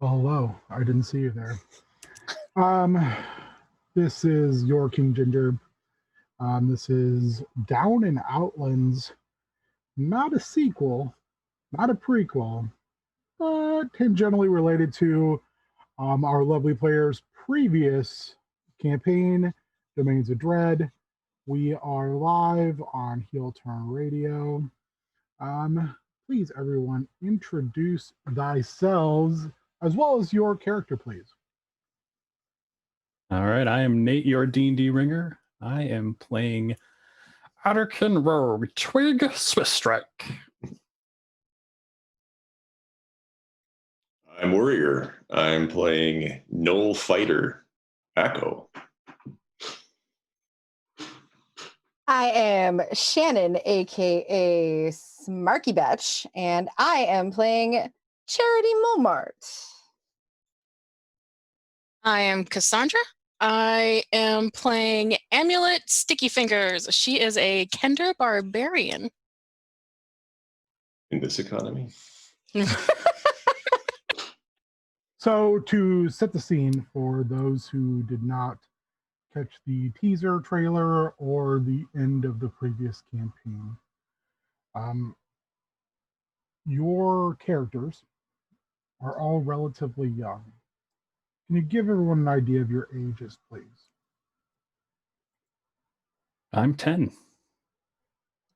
Oh, hello. I didn't see you there. Um, this is your King Ginger. This is Down in Outlands, not a sequel, not a prequel, but tangentially related to our lovely player's previous campaign, Domains of Dread. We are live on Heel Turn Radio. Please, everyone, introduce thyselves as well as your character, please. All right, I am Nate, your D&D ringer. I am playing Otterkin Rogue Twig Swiss Strike. I'm Warrior. I'm playing Knoll Fighter Echo. I am Shannon, aka Smarky Batch, and I am playing Charity Mulmart. I am Cassandra. I am playing Amulet Sticky Fingers. She is a Kender barbarian. In this economy. So, to set the scene for those who did not catch the teaser trailer or the end of the previous campaign, your characters are all relatively young. Can you give everyone an idea of your ages, please? I'm 10.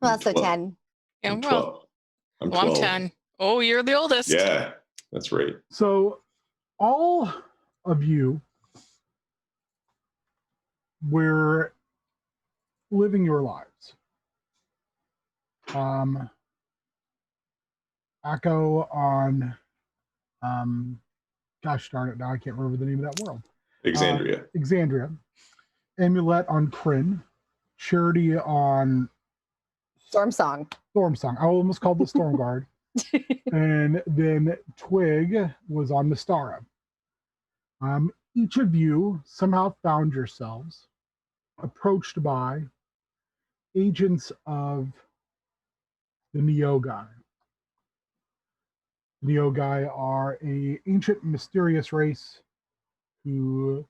Also 10. Yeah, I'm well, 12. I'm well, 12. I'm 10. Oh, you're the oldest. Yeah, that's right. So, all of you were living your lives. Echo on, gosh darn it, now I can't remember the name of that world. Exandria. Exandria. Amulet on Kryn. Charity on Storm Song. I almost called it Storm Guard. And then Twig was on Mystara. Each of you somehow found yourselves approached by agents of the Neogai. The Neogai are an ancient, mysterious race who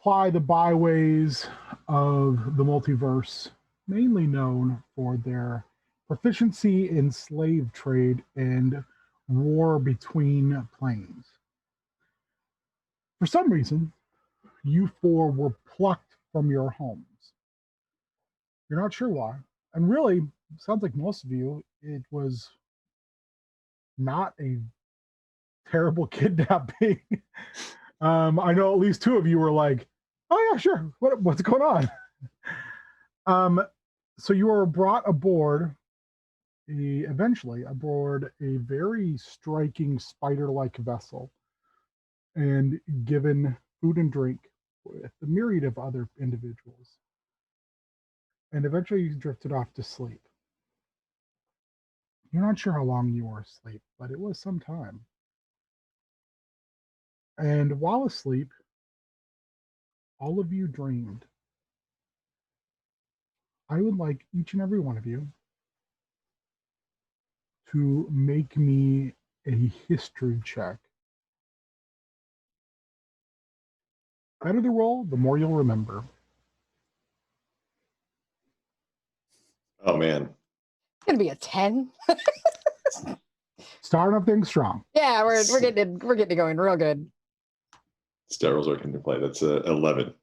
ply the byways of the multiverse, mainly known for their proficiency in slave trade and war between planes. For some reason, you four were plucked from your homes. You're not sure why. And really, sounds like most of you, it was not a terrible kidnapping. I know at least two of you were like, oh yeah, sure. What's going on? So you were brought aboard eventually aboard a very striking spider-like vessel and given food and drink with a myriad of other individuals. And eventually you drifted off to sleep. You're not sure how long you were asleep, but it was some time. And while asleep, all of you dreamed. I would like each and every one of you to make me a history check. The better the roll, the more you'll remember. Oh, man. It's going to be a 10. Starting up things strong. Yeah, we're getting it going real good. Star Wars into play. That's 11.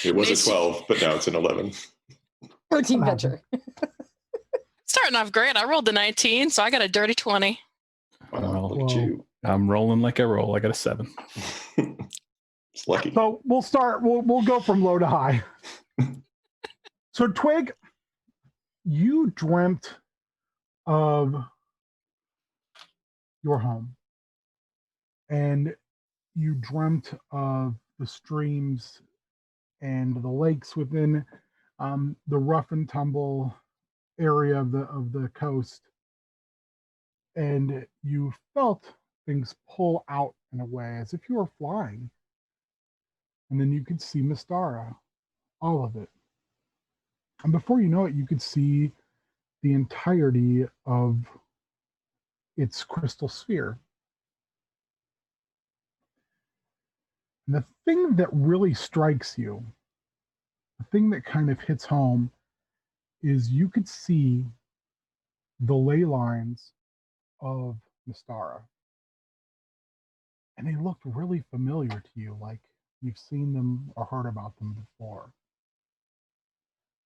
It was a 12, but now it's an 11. 13 venture. Starting off great. I rolled the 19, so I got a dirty 20. Wow, look at you. I'm rolling like I roll. I got a 7. It's lucky. So we'll start. We'll go from low to high. So Twig, you dreamt of your home, and you dreamt of the streams and the lakes within the rough and tumble area of the coast, and you felt things pull out in a way as if you were flying, and then you could see Mystara, all of it, and before you know it, you could see the entirety of its crystal sphere. And the thing that really strikes you, the thing that kind of hits home, is you could see the ley lines of Mystara. And they looked really familiar to you, like you've seen them or heard about them before.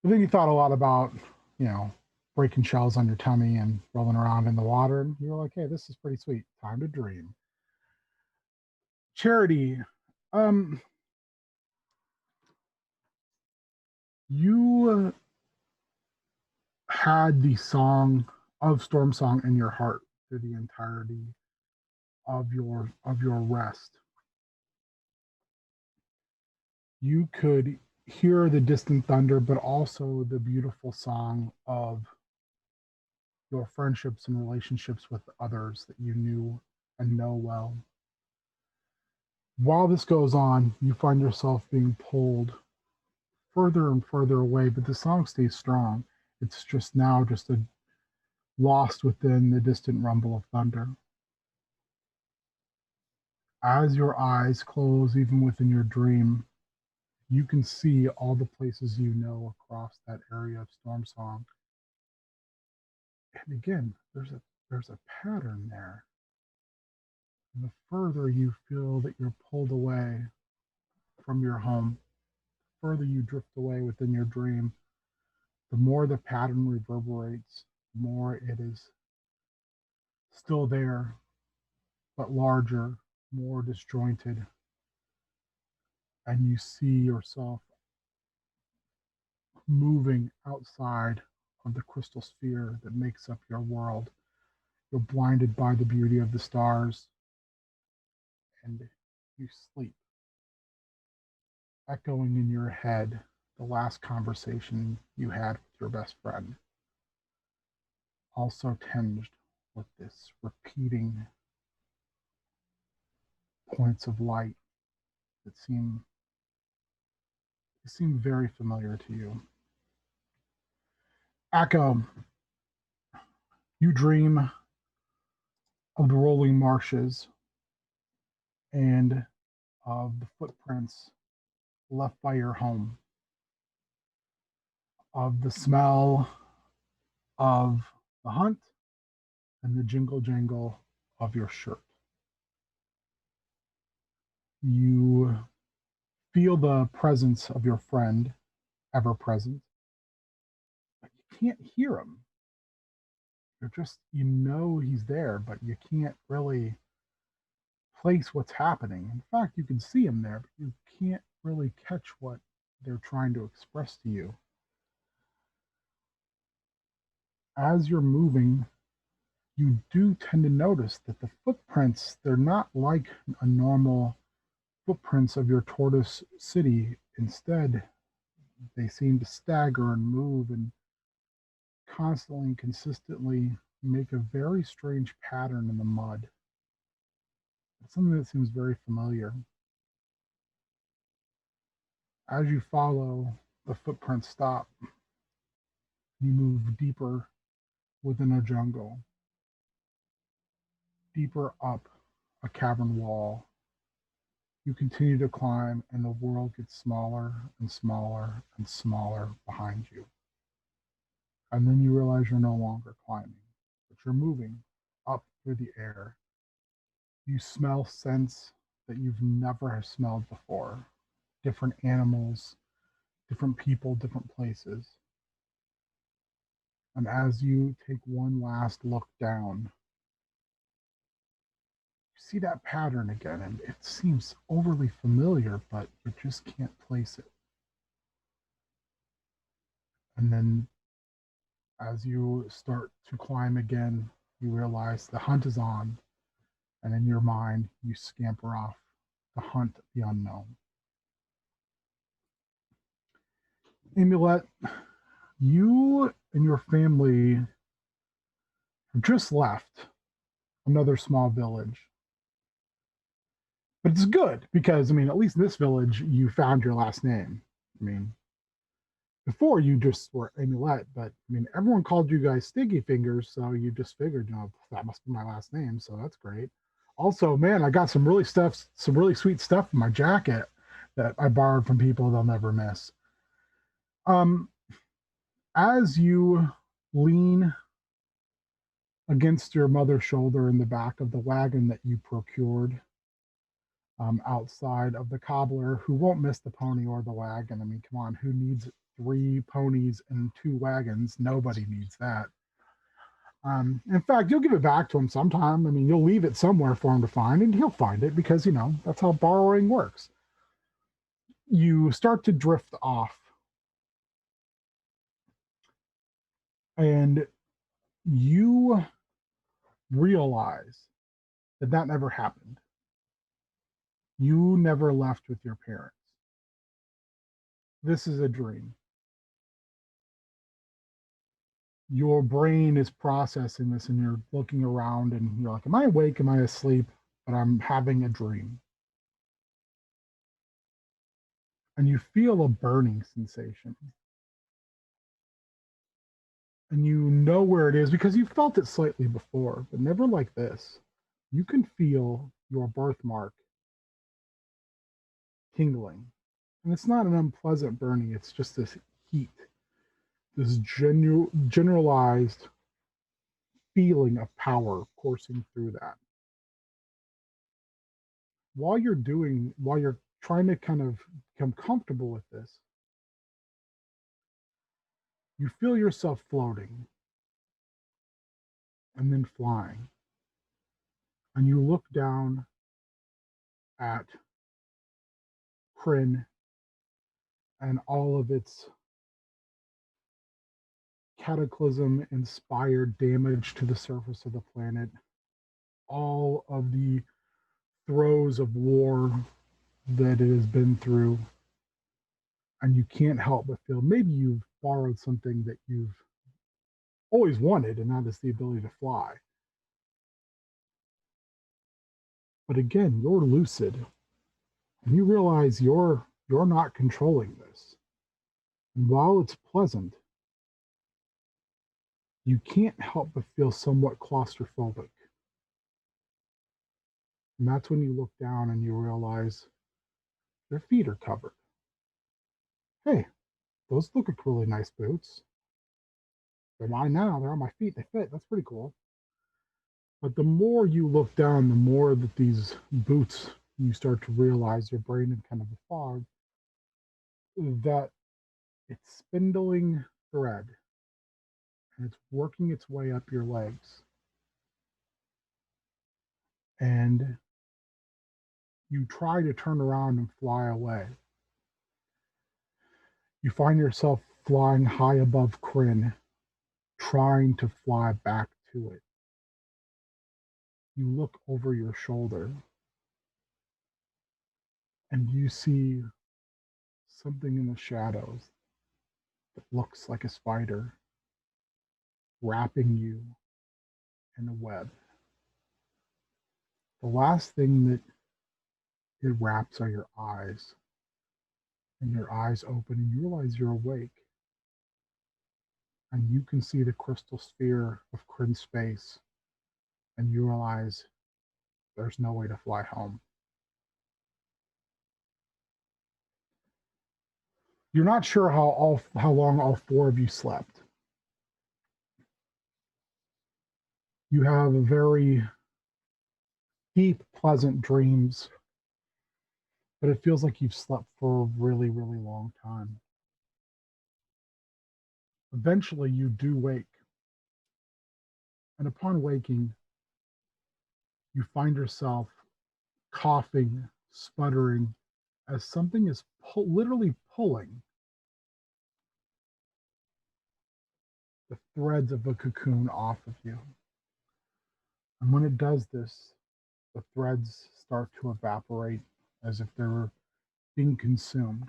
But then you thought a lot about, breaking shells on your tummy and rolling around in the water. And you were like, hey, this is pretty sweet. Time to dream. Charity, you had the song of Storm Song in your heart through the entirety of your rest. You could hear the distant thunder, but also the beautiful song of your friendships and relationships with others that you knew and know well. While this goes on, you find yourself being pulled further and further away, but the song stays strong. It's just now just lost within the distant rumble of thunder. As your eyes close, even within your dream, you can see all the places you know across that area of Storm Song. And again, there's a pattern there. And the further you feel that you're pulled away from your home, the further you drift away within your dream, the more the pattern reverberates, the more it is still there, but larger, more disjointed. And you see yourself moving outside of the crystal sphere that makes up your world. You're blinded by the beauty of the stars, and you sleep, echoing in your head the last conversation you had with your best friend, also tinged with this repeating points of light that seem very familiar to you. Echo, you dream of the rolling marshes and of the footprints left by your home, of the smell of the hunt and the jingle jangle of your shirt. You feel the presence of your friend, ever present, but you can't hear him. You're just, he's there, but you can't really place what's happening. In fact, you can see him there, but you can't really catch what they're trying to express to you. As you're moving, you do tend to notice that the footprints, they're not like a normal footprints of your tortoise city. Instead, they seem to stagger and move and constantly and consistently make a very strange pattern in the mud. It's something that seems very familiar. As you follow, the footprints stop. You move deeper within a jungle, deeper up a cavern wall. You continue to climb, and the world gets smaller and smaller and smaller behind you. And then you realize you're no longer climbing, but you're moving up through the air. You smell scents that you've never smelled before. Different animals, different people, different places. And as you take one last look down, you see that pattern again, and it seems overly familiar, but you just can't place it. And then as you start to climb again, you realize the hunt is on, and in your mind, you scamper off to hunt the unknown. Amulet, you and your family have just left another small village. But it's good because, at least in this village, you found your last name. before you just were Amulet, but I mean, everyone called you guys Sticky Fingers, so you just figured, that must be my last name, so that's great. Also, man, I got some really sweet stuff in my jacket that I borrowed from people they'll never miss. Um, as you lean against your mother's shoulder in the back of the wagon that you procured outside of the cobbler, who won't miss the pony or the wagon. I mean, come on, who needs 3 ponies and 2 wagons? Nobody needs that. In fact, you'll give it back to him sometime. I mean, you'll leave it somewhere for him to find, and he'll find it because, that's how borrowing works. You start to drift off, and you realize that that never happened. You never left with your parents. This is a dream. Your brain is processing this, and you're looking around and you're like, am I awake? Am I asleep? But I'm having a dream. And you feel a burning sensation. And you know where it is because you felt it slightly before, but never like this. You can feel your birthmark tingling. And it's not an unpleasant burning, it's just this heat, this generalized feeling of power coursing through that. While you're trying to kind of become comfortable with this, you feel yourself floating and then flying. And you look down at Kryn and all of its cataclysm-inspired damage to the surface of the planet, all of the throes of war that it has been through, and you can't help but feel maybe you've borrowed something that you've always wanted, and that is the ability to fly. But again, you're lucid, and you realize you're not controlling this. And while it's pleasant, you can't help but feel somewhat claustrophobic. And that's when you look down and you realize your feet are covered. Hey, those look like really nice boots. They're mine now. They're on my feet. They fit. That's pretty cool. But the more you look down, the more that these boots, you start to realize your brain in kind of a fog, that it's spindling thread and it's working its way up your legs. And you try to turn around and fly away. You find yourself flying high above Kryn, trying to fly back to it. You look over your shoulder and you see something in the shadows that looks like a spider wrapping you in a web. The last thing that it wraps are your eyes. And your eyes open and you realize you're awake. And you can see the crystal sphere of Kryn's space. And you realize there's no way to fly home. You're not sure how long all 4 of you slept. You have very deep, pleasant dreams, but it feels like you've slept for a really, really long time. Eventually, you do wake. And upon waking, you find yourself coughing, sputtering, as something is literally pulling the threads of a cocoon off of you. And when it does this, the threads start to evaporate as if they're being consumed.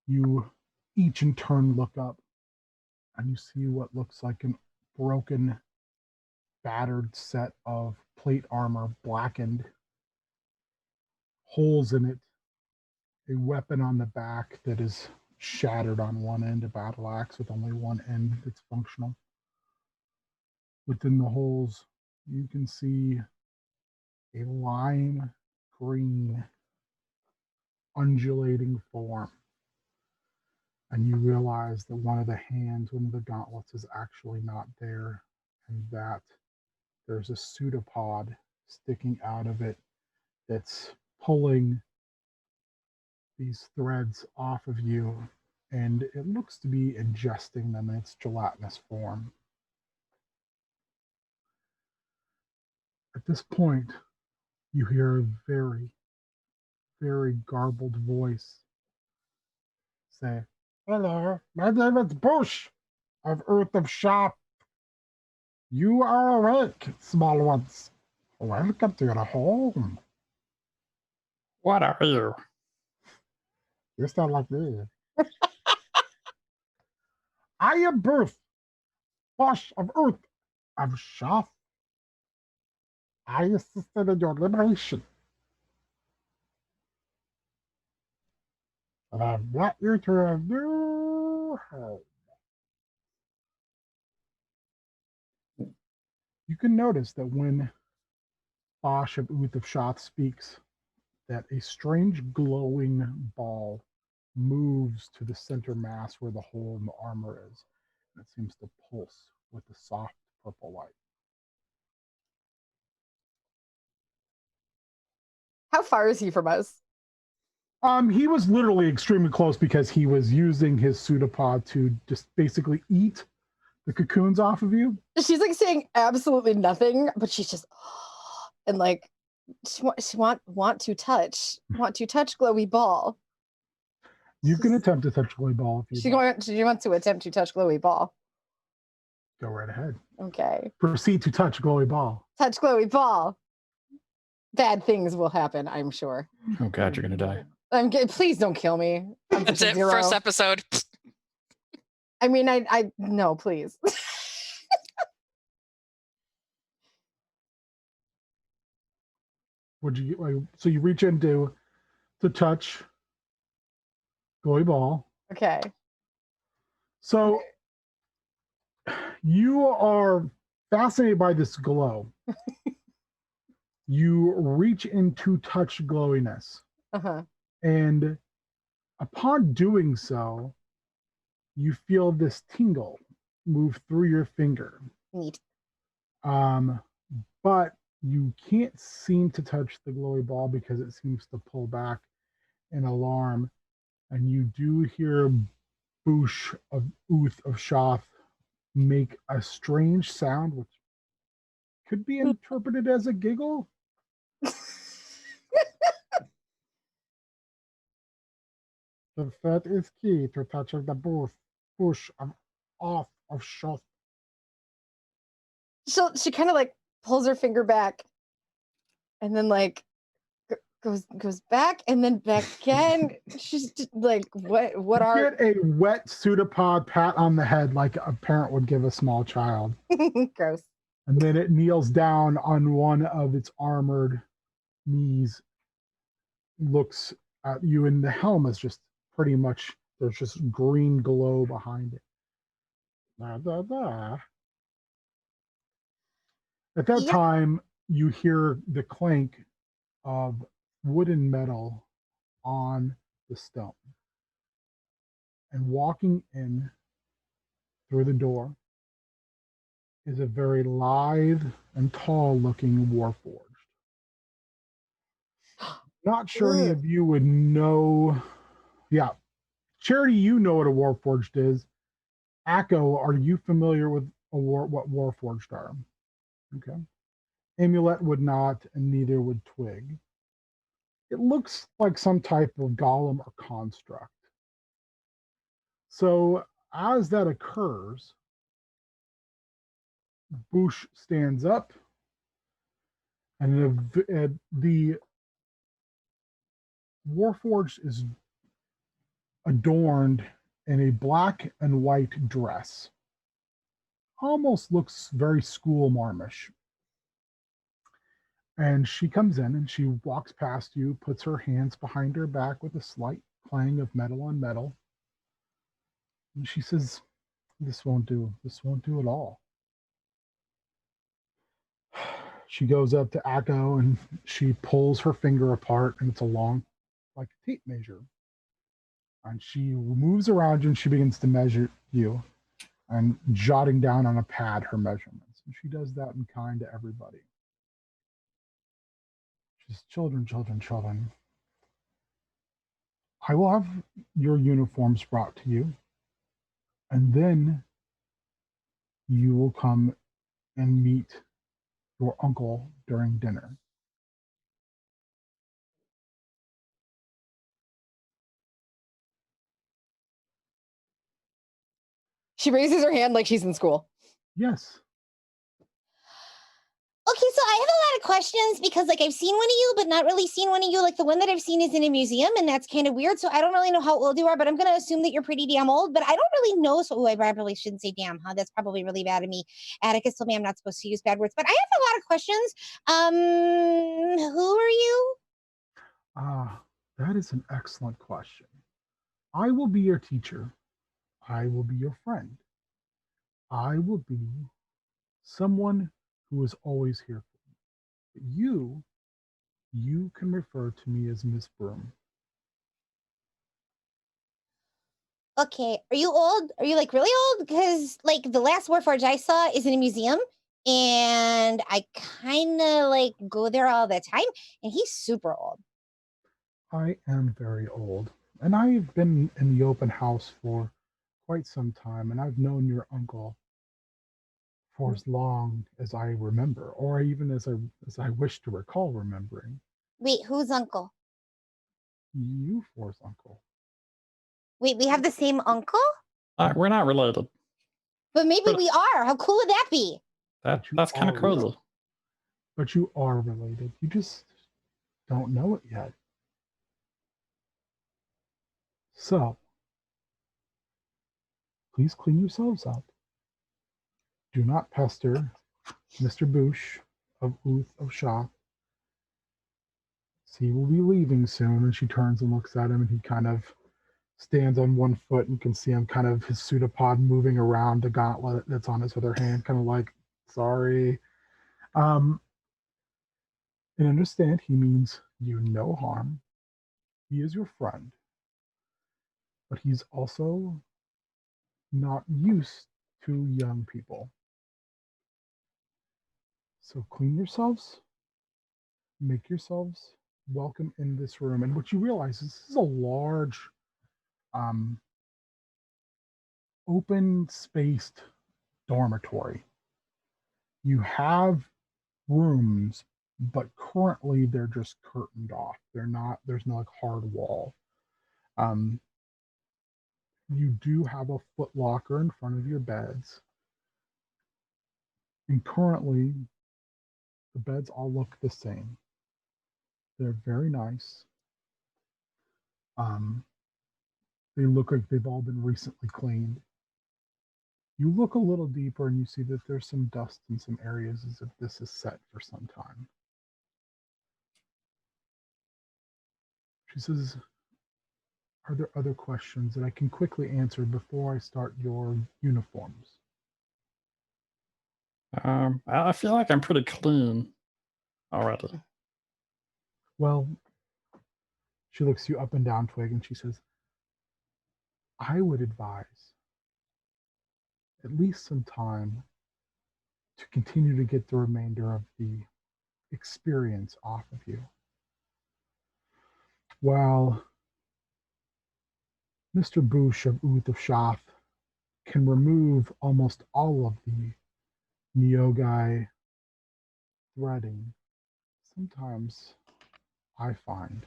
You each in turn look up and you see what looks like a broken, battered set of plate armor, blackened, holes in it, a weapon on the back that is shattered on one end, a battle axe with only one end that's functional. Within the holes, you can see a lime green undulating form. And you realize that one of the hands, one of the gauntlets is actually not there, and that there's a pseudopod sticking out of it that's pulling these threads off of you, and it looks to be ingesting them in its gelatinous form. At this point, you hear a very, very garbled voice say, "Hello, my name is Bush of Earth of Shop. You are awake, small ones. Welcome to your home." What are you? You sound like me. I am Bush of Earth of Shop. I assisted in your liberation. And I've brought you to a new home. You can notice that when Bosch of Uth of Shoth speaks, that a strange glowing ball moves to the center mass where the hole in the armor is. And it seems to pulse with a soft purple light. How far is he from us? He was literally extremely close because he was using his pseudopod to just basically eat the cocoons off of you. She's like saying absolutely nothing, but she's just and like she want to touch glowy ball. You can attempt to touch glowy ball if you want. She wants to attempt to touch glowy ball. Go right ahead. Okay. Proceed to touch glowy ball. Touch glowy ball. Bad things will happen, I'm sure. Oh God, you're gonna die. Please don't kill me. That's it. First episode. I mean, I no, please. Would you like? So you reach into to touch glowy ball. Okay. So you are fascinated by this glow. You reach in to touch glowiness. Uh-huh. And upon doing so, you feel this tingle move through your finger. Neat. But you can't seem to touch the glowy ball because it seems to pull back in alarm. And you do hear Boosh of Uth of Shoth make a strange sound, which could be interpreted as a giggle. The fat is key to touching the bush off of Shoth. She kind of like pulls her finger back and then like goes back and then back again. She's just like, what are Get a wet pseudopod pat on the head like a parent would give a small child. gross. And then it kneels down on one of its armored knees, looks at you, and the helm is just pretty much, there's just green glow behind it. Da, da, da. At that time, you hear the clank of wood and metal on the stone. And walking in through the door is a very lithe and tall looking Warforged. Not sure any of you would know. Yeah. Charity, you know what a Warforged is. Akko, are you familiar with what Warforged are? Okay. Amulet would not, and neither would Twig. It looks like some type of golem or construct. So as that occurs, Boosh stands up, and the Warforged is adorned in a black and white dress. Almost looks very school marmish. And she comes in and she walks past you, puts her hands behind her back with a slight clang of metal on metal. And she says, "This won't do. This won't do at all." She goes up to Akko and she pulls her finger apart, and it's a long, like a tape measure. And she moves around you and she begins to measure you and jotting down on a pad her measurements. And she does that in kind to everybody. She says, "Children, children, children, I will have your uniforms brought to you, and then you will come and meet your uncle during dinner." She raises her hand like she's in school. Yes. Okay, so I have a lot of questions because, like, I've seen one of you, but not really seen one of you. Like, the one that I've seen is in a museum, and that's kind of weird. So I don't really know how old you are, but I'm going to assume that you're pretty damn old. But I don't really know. So I probably shouldn't say damn, huh? That's probably really bad of me. Atticus told me I'm not supposed to use bad words, but I have a lot of questions. Who are you? That is an excellent question. I will be your teacher. I will be your friend. I will be someone who is always here for you. But you can refer to me as Miss Broom. Okay, are you old? Are you like really old? Because like the last Warforged I saw is in a museum, and I kind of like go there all the time, and he's super old. I am very old, and I've been in the open house for quite some time, and I've known your uncle for as long as I remember, or even as I wish to recall remembering. Wait, who's uncle? You for's uncle. Wait, we have the same uncle? We're not related. But maybe But- we are. How cool would that be? That's kind of are crazy. related. But you are related. You just don't know it yet. So, please clean yourselves up. Do not pester Mr. Boosh of Uth of Shop. He will be leaving soon. And she turns and looks at him, and he kind of stands on one foot, and you can see him kind of his pseudopod moving around the gauntlet that's on his other hand, kind of like, sorry. And understand he means you no harm. He is your friend, but he's also not used to young people. So clean yourselves, make yourselves welcome in this room. And what you realize is this is a large, um, open spaced dormitory. You have rooms, but currently they're just curtained off. They're not, there's no like hard wall. Um, you do have a foot locker in front of your beds. And currently the beds all look the same. They're very nice. Um, they look like they've all been recently cleaned. You look a little deeper and you see that there's some dust in some areas as if this is set for some time. She says, "Are there other questions that I can quickly answer before I start your uniforms?" I feel like I'm pretty clean already. Well, she looks you up and down, Twig, and she says, "I would advise at least some time to continue to get the remainder of the experience off of you. While Mr. Boosh of Uth of Shath can remove almost all of the Neogai threading, sometimes I find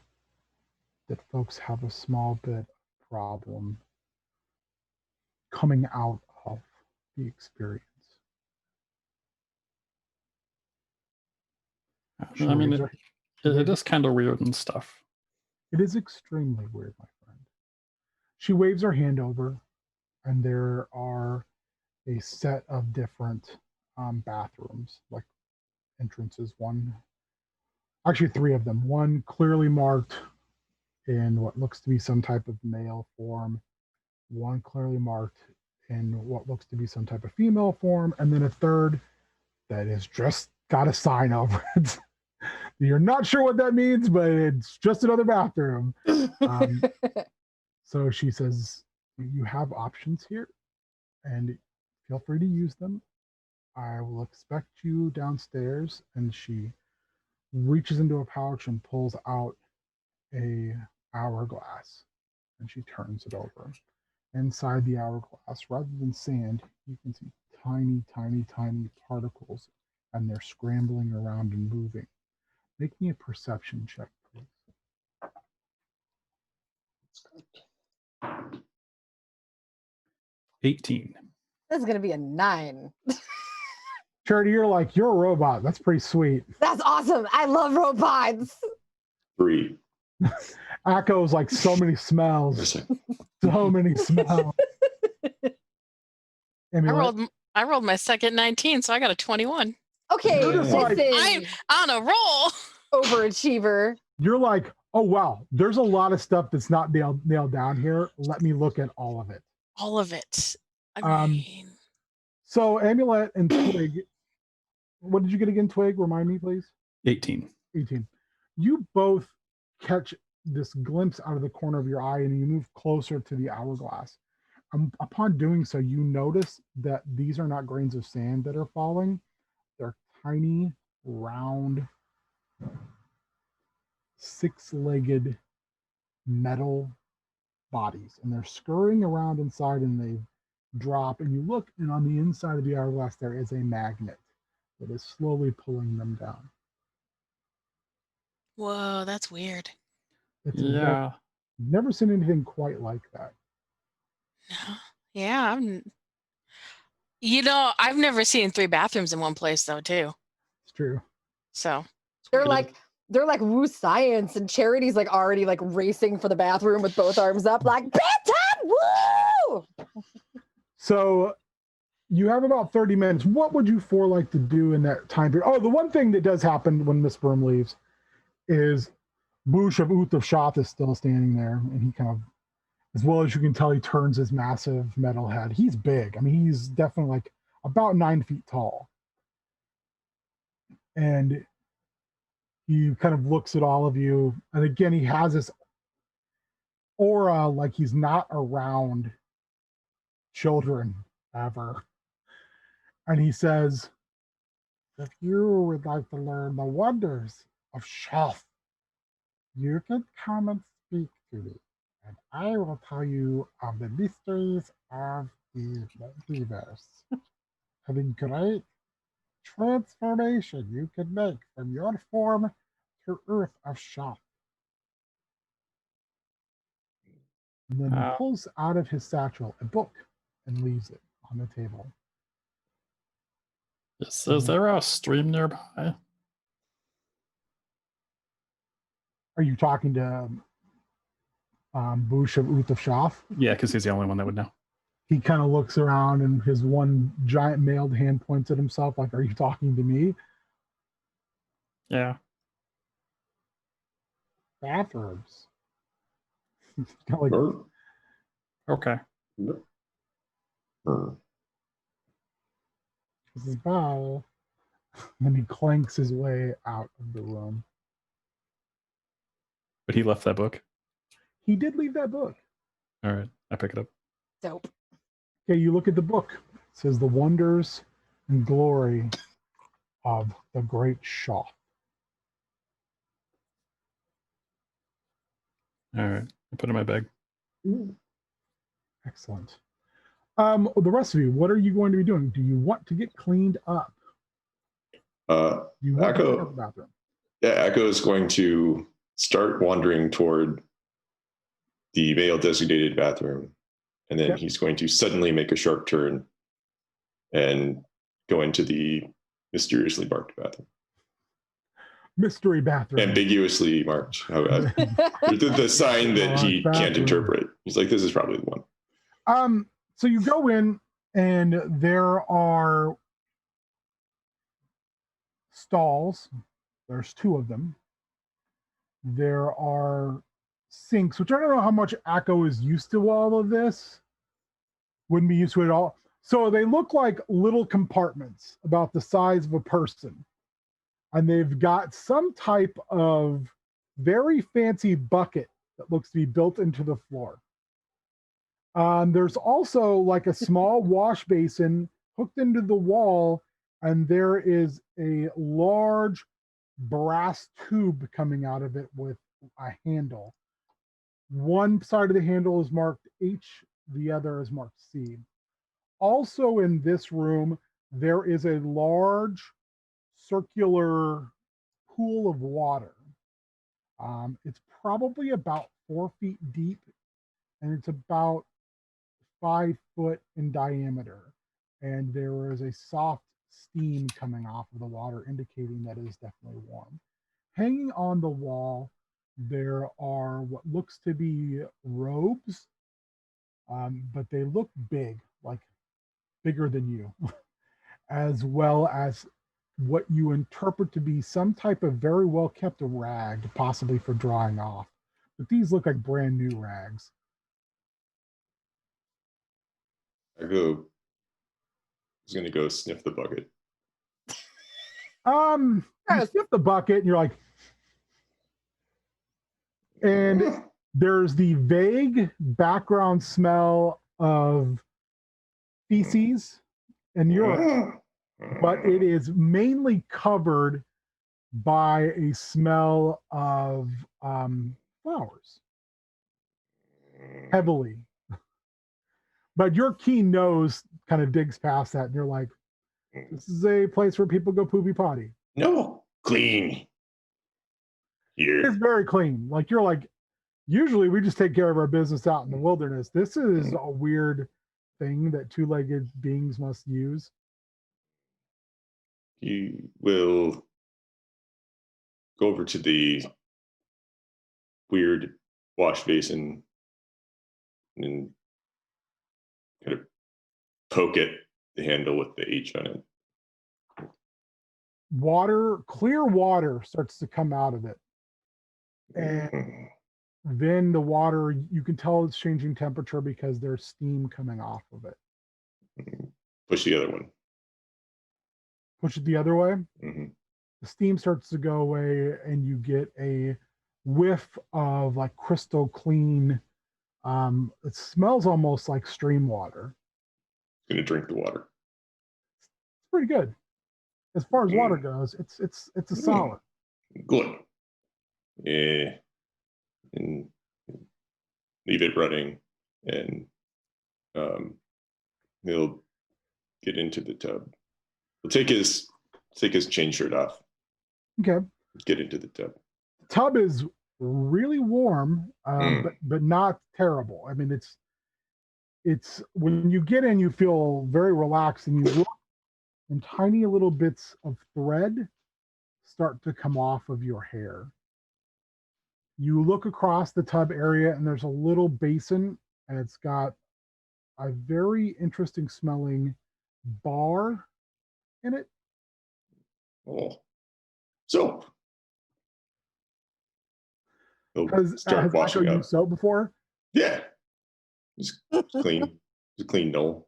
that folks have a small bit of problem coming out of the experience." She I mean, waves her- it is kind of weird and stuff. It is extremely weird, my friend. She waves her hand over, and there are a set of different bathrooms, like entrances. One Actually, 3 of them. One clearly marked in what looks to be some type of male form. One clearly marked in what looks to be some type of female form, and then a third that is just got a sign over it. You're not sure what that means, but it's just another bathroom. So she says, you have options here, and feel free to use them. I will expect you downstairs. And she reaches into a pouch and pulls out a hourglass, and she turns it over. Inside the hourglass, rather than sand, you can see tiny, tiny, tiny particles, and they're scrambling around and moving. Make me a perception check, please. 18. This is gonna be a 9. Charity, you're a robot. That's pretty sweet. That's awesome. I love robots. 3. Akko's like so many smells. So many smells. I rolled my second 19, so I got a 21. Okay, You're just like- I'm on a roll. overachiever. You're like, oh wow, there's a lot of stuff that's not nailed down here. Let me look at all of it. All of it. I mean, So Amulet and Twig, what did you get again, Twig? Remind me, please. 18. 18. You both catch this glimpse out of the corner of your eye, and you move closer to the hourglass. Upon doing so, you notice that these are not grains of sand that are falling. They're tiny, round, 6-legged metal bodies, and they're scurrying around inside, and they drop, and you look, and on the inside of the hourglass there is a magnet that is slowly pulling them down. whoa, that's weird. It's Yeah. never seen anything quite like that. Yeah, I've never seen 3 bathrooms in one place though, too. It's true. So They're like woo science, and Charity's like already like racing for the bathroom with both arms up, like bedtime, woo! So you have about 30 minutes. What would you 4 like to do in that time period? Oh, the one thing that does happen when Miss Broom leaves is Boosh of Uth of Shoth is still standing there, and he kind of, as well as you can tell, he turns his massive metal head. He's big. I mean, he's definitely like about 9 feet tall. And he kind of looks at all of you. And again, he has this aura like he's not around children ever. And he says, if you would like to learn the wonders of Shoth, you can come and speak to me, and I will tell you of the mysteries of the multiverse and the great transformation you can make from your form to Earth of Shoth. And then he pulls out of his satchel a book and leaves it on the table. Is there a stream nearby? Are you talking to Boosh of Uth of Shoth? Yeah, because he's the only one that would know. He kind of looks around, and his one giant mailed hand points at himself like, are you talking to me? Yeah. Bathrooms. Like, Okay. this is bye. And he clanks his way out of the room. But he left that book. He did leave that book. All right. I pick it up. Dope. Okay, you look at the book. It says the wonders and glory of the great Shoth. All right. I put it in my bag. Excellent. The rest of you, what are you going to be doing? Do you want to get cleaned up? You want to clean up the bathroom? Yeah, Echo is going to start wandering toward the male designated bathroom, and then he's going to suddenly make a sharp turn and go into the mysteriously marked bathroom. Mystery bathroom. Ambiguously marked. The sign that he can't interpret. He's like, this is probably the one. So you go in, and there are stalls. There's 2 of them. There are sinks, which I don't know how much Akko is used to all of this. Wouldn't be used to it at all. So they look like little compartments about the size of a person. And they've got some type of very fancy bucket that looks to be built into the floor. There's also like a small wash basin hooked into the wall, and there is a large brass tube coming out of it with a handle. One side of the handle is marked H, the other is marked C. Also in this room, there is a large circular pool of water. It's probably about 4 feet deep, and it's about 5 foot in diameter. And there is a soft steam coming off of the water, indicating that it is definitely warm. Hanging on the wall, there are what looks to be robes, but they look big, like bigger than you, as well as what you interpret to be some type of very well kept rag, possibly for drying off. But these look like brand new rags. I was gonna go sniff the bucket. You sniff the bucket and you're like, and there's the vague background smell of feces and urine, but it is mainly covered by a smell of flowers, heavily. But your keen nose kind of digs past that, and you're like, this is a place where people go poopy potty. No, clean. Here. It's very clean. Like, you're like, usually we just take care of our business out in the wilderness. This is a weird thing that two-legged beings must use. You will go over to the weird wash basin and kind of poke at the handle with the H on it. Water, clear water starts to come out of it. And then the water, you can tell it's changing temperature because there's steam coming off of it. Push the other one. Push it the other way. Mm-hmm. The steam starts to go away, and you get a whiff of like crystal clean. It smells almost like stream water. Gonna drink the water. It's pretty good. As far as water goes, it's a solid. Good. Yeah. And leave it running, and he'll get into the tub. He'll take his chain shirt off. Okay. Get into the tub. The tub is really warm, but not terrible. I mean, it's when you get in, you feel very relaxed, and you look, and tiny little bits of thread start to come off of your hair. You look across the tub area, and there's a little basin, and it's got a very interesting smelling bar in it. Oh, soap. He'll Has start washing Akko up. used soap before? Yeah. It's clean. It's a clean Noel.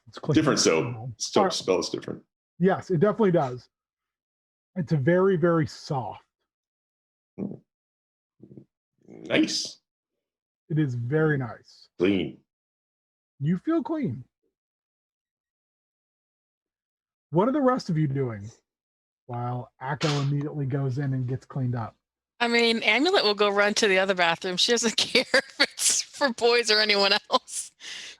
It's clean. Different soap. Soap Alright. smells different. Yes, it definitely does. It's a very, very soft. Nice. It is very nice. Clean. You feel clean. What are the rest of you doing while Akko immediately goes in and gets cleaned up? I mean, Amulet will go run to the other bathroom. She doesn't care if it's for boys or anyone else.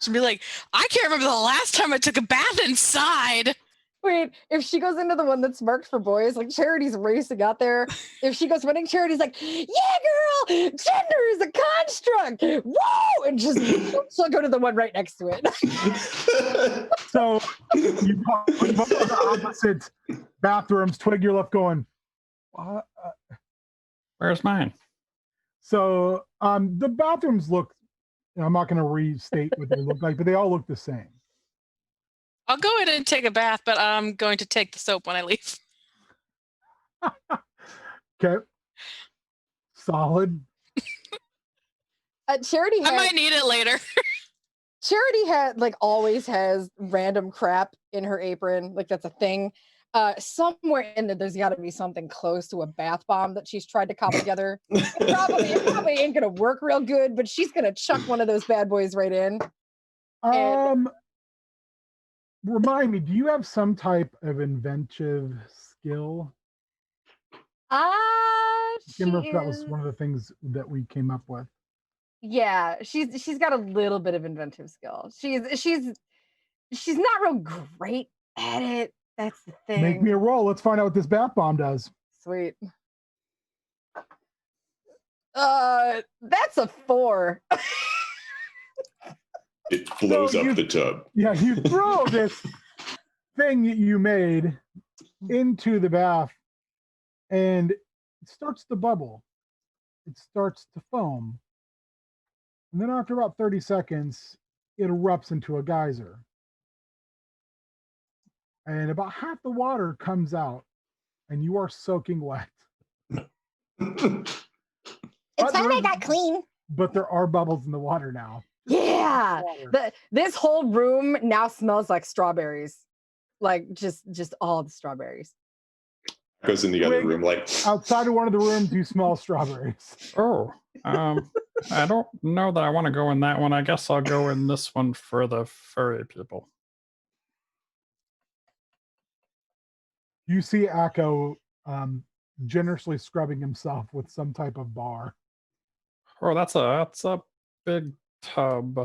She'll be like, I can't remember the last time I took a bath inside. Wait, if she goes into the one that's marked for boys, like Charity's racing out there. If she goes running, Charity's like, yeah, girl, gender is a construct. Whoa! And just she'll go to the one right next to it. So you both go to opposite bathrooms. Twig, you're left going, what? Where's mine? So the bathrooms look, I'm not going to restate what they look like, but they all look the same. I'll go in and take a bath, but I'm going to take the soap when I leave. Okay. solid. Charity I has, might need it later. Charity always has random crap in her apron. Like that's a thing. Somewhere in there, there's got to be something close to a bath bomb that she's tried to cobble together. It probably ain't gonna work real good, but she's gonna chuck one of those bad boys right in. Remind me, do you have some type of inventive skill? I can't remember if that was one of the things that we came up with. Yeah, she's got a little bit of inventive skill. She's not real great at it. That's the thing. Make me a roll. Let's find out what this bath bomb does. Sweet. That's a 4. It blows up the tub. Yeah, you throw this thing that you made into the bath, and it starts to bubble. It starts to foam. And then after about 30 seconds, it erupts into a geyser. And about half the water comes out, and you are soaking wet. It's fine, I got clean. But there are bubbles in the water now. Yeah. This whole room now smells like strawberries. Like just all the strawberries. Goes in the other room, like outside of one of the rooms, you smell strawberries. Oh, I don't know that I want to go in that one. I guess I'll go in this one for the furry people. You see Akko generously scrubbing himself with some type of bar. Oh, that's a big tub.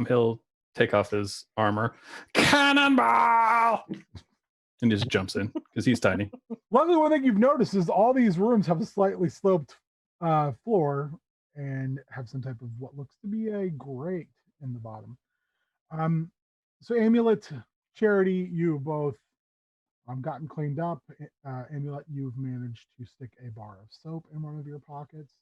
He'll take off his armor. Cannonball! And just jumps in because he's tiny. Luckily, one thing you've noticed is all these rooms have a slightly sloped floor and have some type of what looks to be a grate in the bottom. So Amulet, Charity, you both gotten cleaned up. Amulet, you've managed to stick a bar of soap in one of your pockets.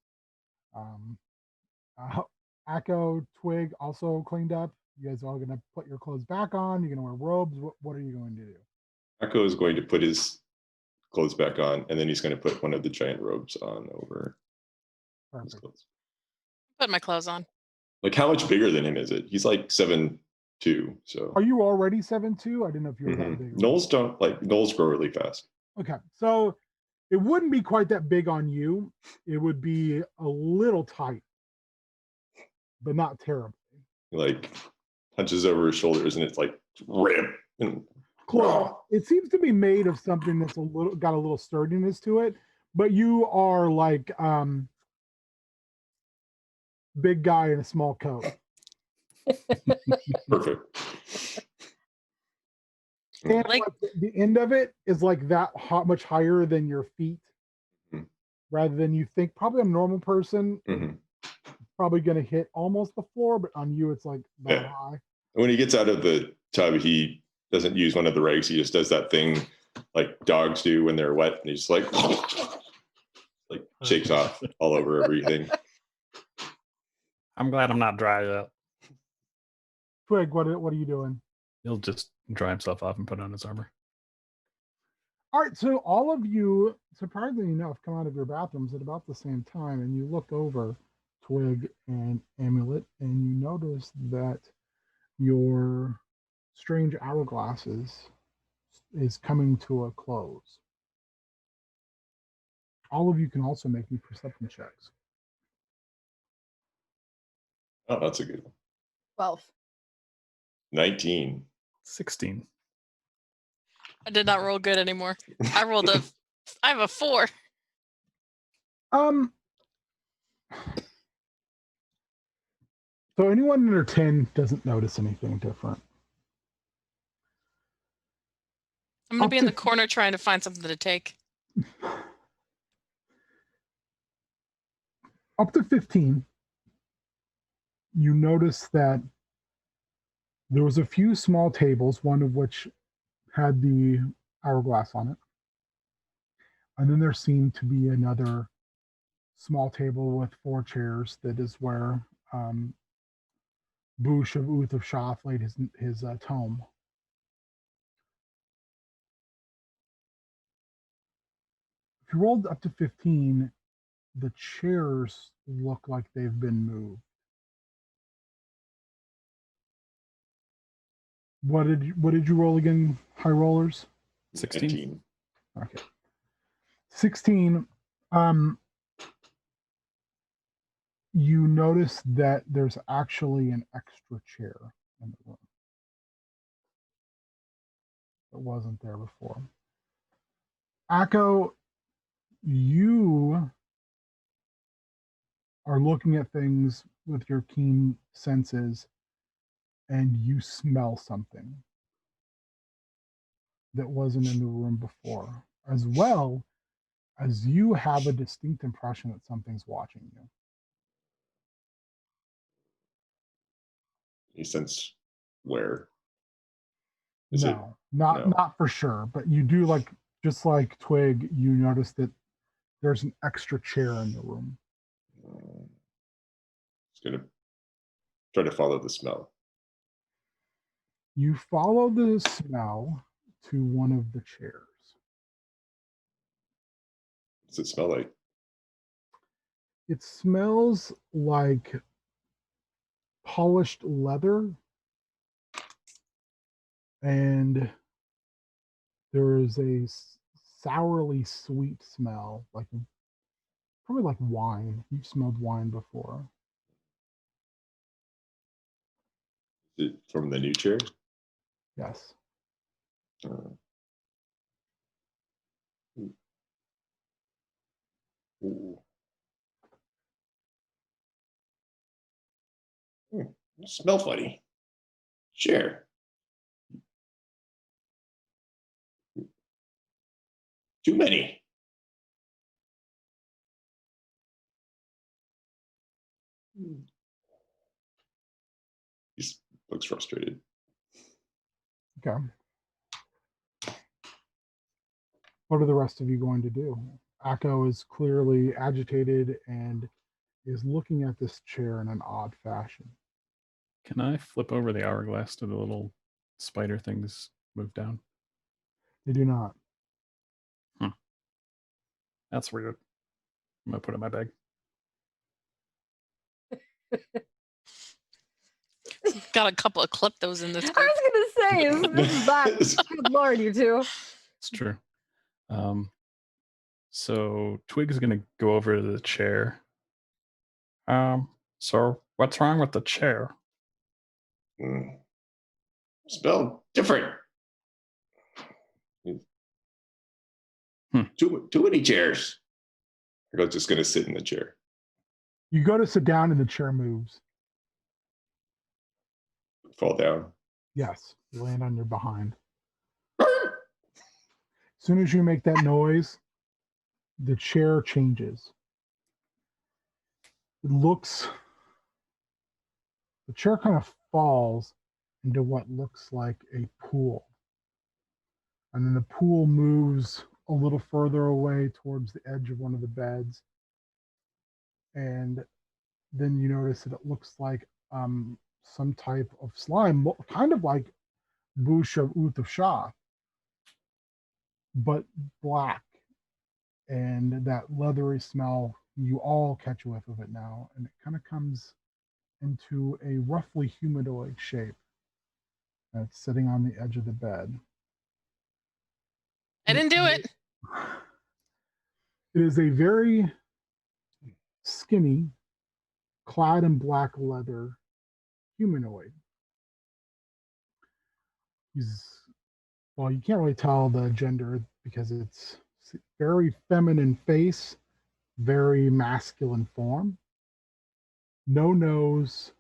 Akko, Twig, also cleaned up. You guys are all going to put your clothes back on. You're going to wear robes. What are you going to do? Akko is going to put his clothes back on, and then he's going to put one of the giant robes on over his clothes. Put my clothes on. Like, how much bigger than him is it? He's like 7'2". So. Are you already 7'2"? I didn't know if you were that big. Gnolls grow really fast. Okay, so it wouldn't be quite that big on you. It would be a little tight, but not terribly. Like hunches over his shoulders, and it's like rip and. Close. It seems to be made of something that's got a little sturdiness to it, but you are like big guy in a small coat. Perfect. And like the end of it is like that much higher than your feet, rather than you think. Probably a normal person probably going to hit almost the floor, but on you it's like that high. When he gets out of the tub, he doesn't use one of the rags. He just does that thing like dogs do when they're wet, and he's like shakes off all over everything. I'm glad I'm not dry yet. Twig, what are you doing? He'll just dry himself off and put on his armor. All right, so all of you, surprisingly enough, come out of your bathrooms at about the same time, and you look over Twig and Amulet, and you notice that your strange hourglasses is coming to a close. All of you can also make me perception checks. Oh, that's a good one. 12. 19. 16. I did not roll good anymore. I have a 4. So anyone under 10 doesn't notice anything different. I'm going to be in the corner trying to find something to take. Up to 15, you notice that there was a few small tables, one of which had the hourglass on it. And then there seemed to be another small table with 4 chairs that is where Boosh of Uth of Shoth laid his tome. If you rolled up to 15, the chairs look like they've been moved. What did you roll again, high rollers? 16. 19. Okay. 16. You notice that there's actually an extra chair in the room that wasn't there before. Akko, you are looking at things with your keen senses and you smell something that wasn't in the room before, as well as you have a distinct impression that something's watching you. You sense where? Is it? No, No. not for sure, but you do, like, just like Twig, you notice that there's an extra chair in the room. It's going to try to follow the smell. You follow the smell to one of the chairs. Does it smell like? It smells like polished leather, and there is a sourly sweet smell, like probably like wine. You've smelled wine before. Is it from the new chair? Yes. Ooh. Smell funny. Chair. Too many. He looks frustrated. Okay. What are the rest of you going to do? Akko is clearly agitated and is looking at this chair in an odd fashion. Can I flip over the hourglass to the little spider things move down? They do not. That's weird. I'm gonna put it in my bag. Got a couple of kleptos in this I group. was gonna say, this is that. Good Lord, you two. It's true. So Twig's gonna go over to the chair. So what's wrong with the chair? Smell different. Too many chairs. I'm just going to sit in the chair. You go to sit down and the chair moves. Fall down. Yes, you land on your behind. As soon as you make that noise, the chair changes. The chair kind of falls into what looks like a pool. And then the pool moves a little further away towards the edge of one of the beds. And then you notice that it looks like some type of slime, kind of like Bush of Uth of Shah, but black. And that leathery smell, you all catch a whiff of it now. And it kind of comes into a roughly humanoid shape. And it's sitting on the edge of the bed. I didn't do it. It is a very skinny, clad in black leather humanoid. Well, you can't really tell the gender because it's very feminine face, very masculine form. No nose,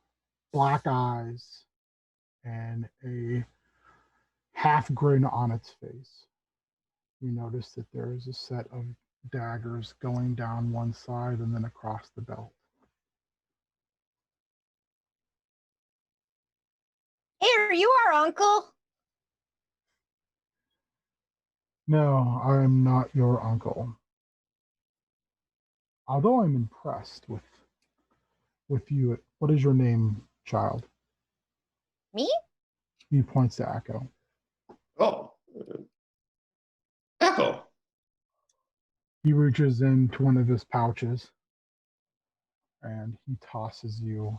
black eyes, and a half grin on its face. You notice that there is a set of daggers going down one side and then across the belt. Hey, are you our uncle? No, I'm not your uncle. Although I'm impressed with you. What is your name, child? Me? He points to Akko. Oh, Echo. He reaches into one of his pouches and he tosses you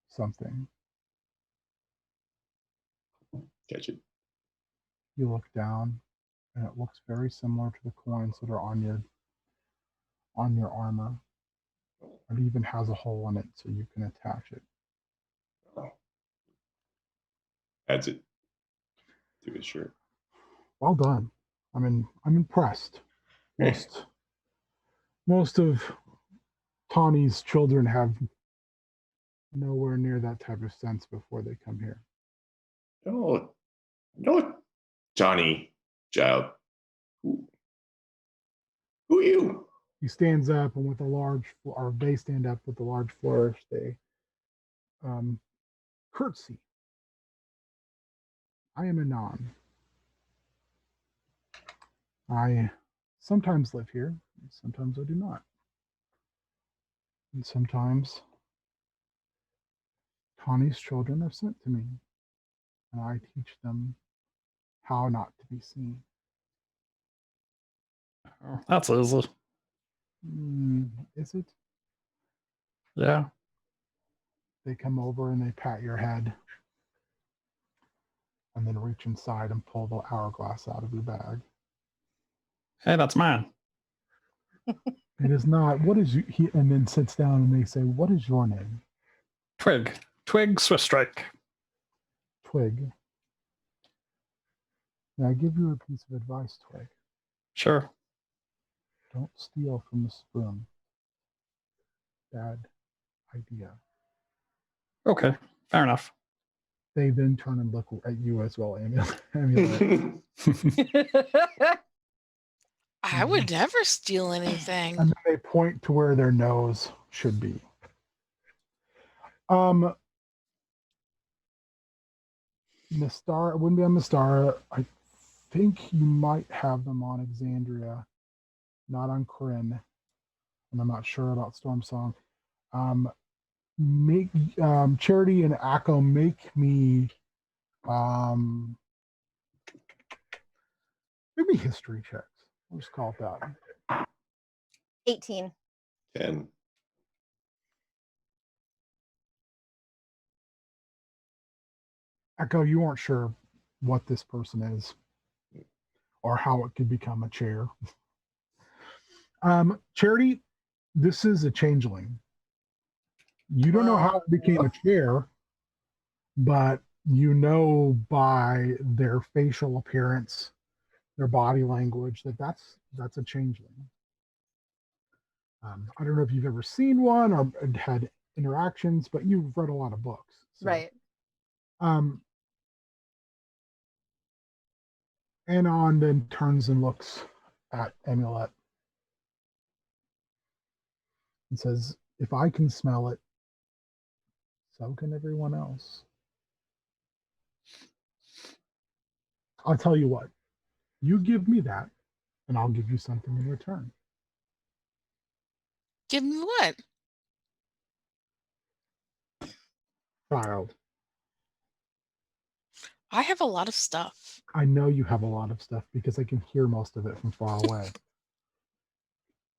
something. Catch it. You look down, and it looks very similar to the coins that are on your armor. It even has a hole in it so you can attach it. Adds it to his shirt. Well done. I'm impressed. Most of Tawny's children have nowhere near that type of sense before they come here. No, Johnny, child. Who are you? He stands up, and they stand up with a large flourish. They curtsy. I am Anon. I sometimes live here, sometimes I do not. And sometimes Tawny's children are sent to me, and I teach them how not to be seen. Oh, that's easy. Is it? Yeah. They come over and they pat your head and then reach inside and pull the hourglass out of your bag. Hey, that's mine. It is not. What is you? And then sits down and they say, "What is your name?" Twig. Twig Swift Strike. Twig. May I give you a piece of advice, Twig? Sure. Don't steal from the spoon. Bad idea. Okay. Fair enough. They then turn and look at you as well, Amulet. I would never steal anything. And then they point to where their nose should be. Mystara, it wouldn't be on Mystara. I think you might have them on Exandria, not on Corinne. And I'm not sure about Storm Song. Make Charity and Akko make me history checks. We'll just call it that. 18. 10. Akko, you aren't sure what this person is or how it could become a chair. Charity, this is a changeling. You don't know how it became a chair, but you know by their facial appearance, their body language, that's a changeling. I don't know if you've ever seen one or had interactions, but you've read a lot of books. So, Right. Anon then turns and looks at Amulet and says, "If I can smell it, so can everyone else." I'll tell you what, you give me that, and I'll give you something in return. Give me what? Child, I have a lot of stuff. I know you have a lot of stuff because I can hear most of it from far away.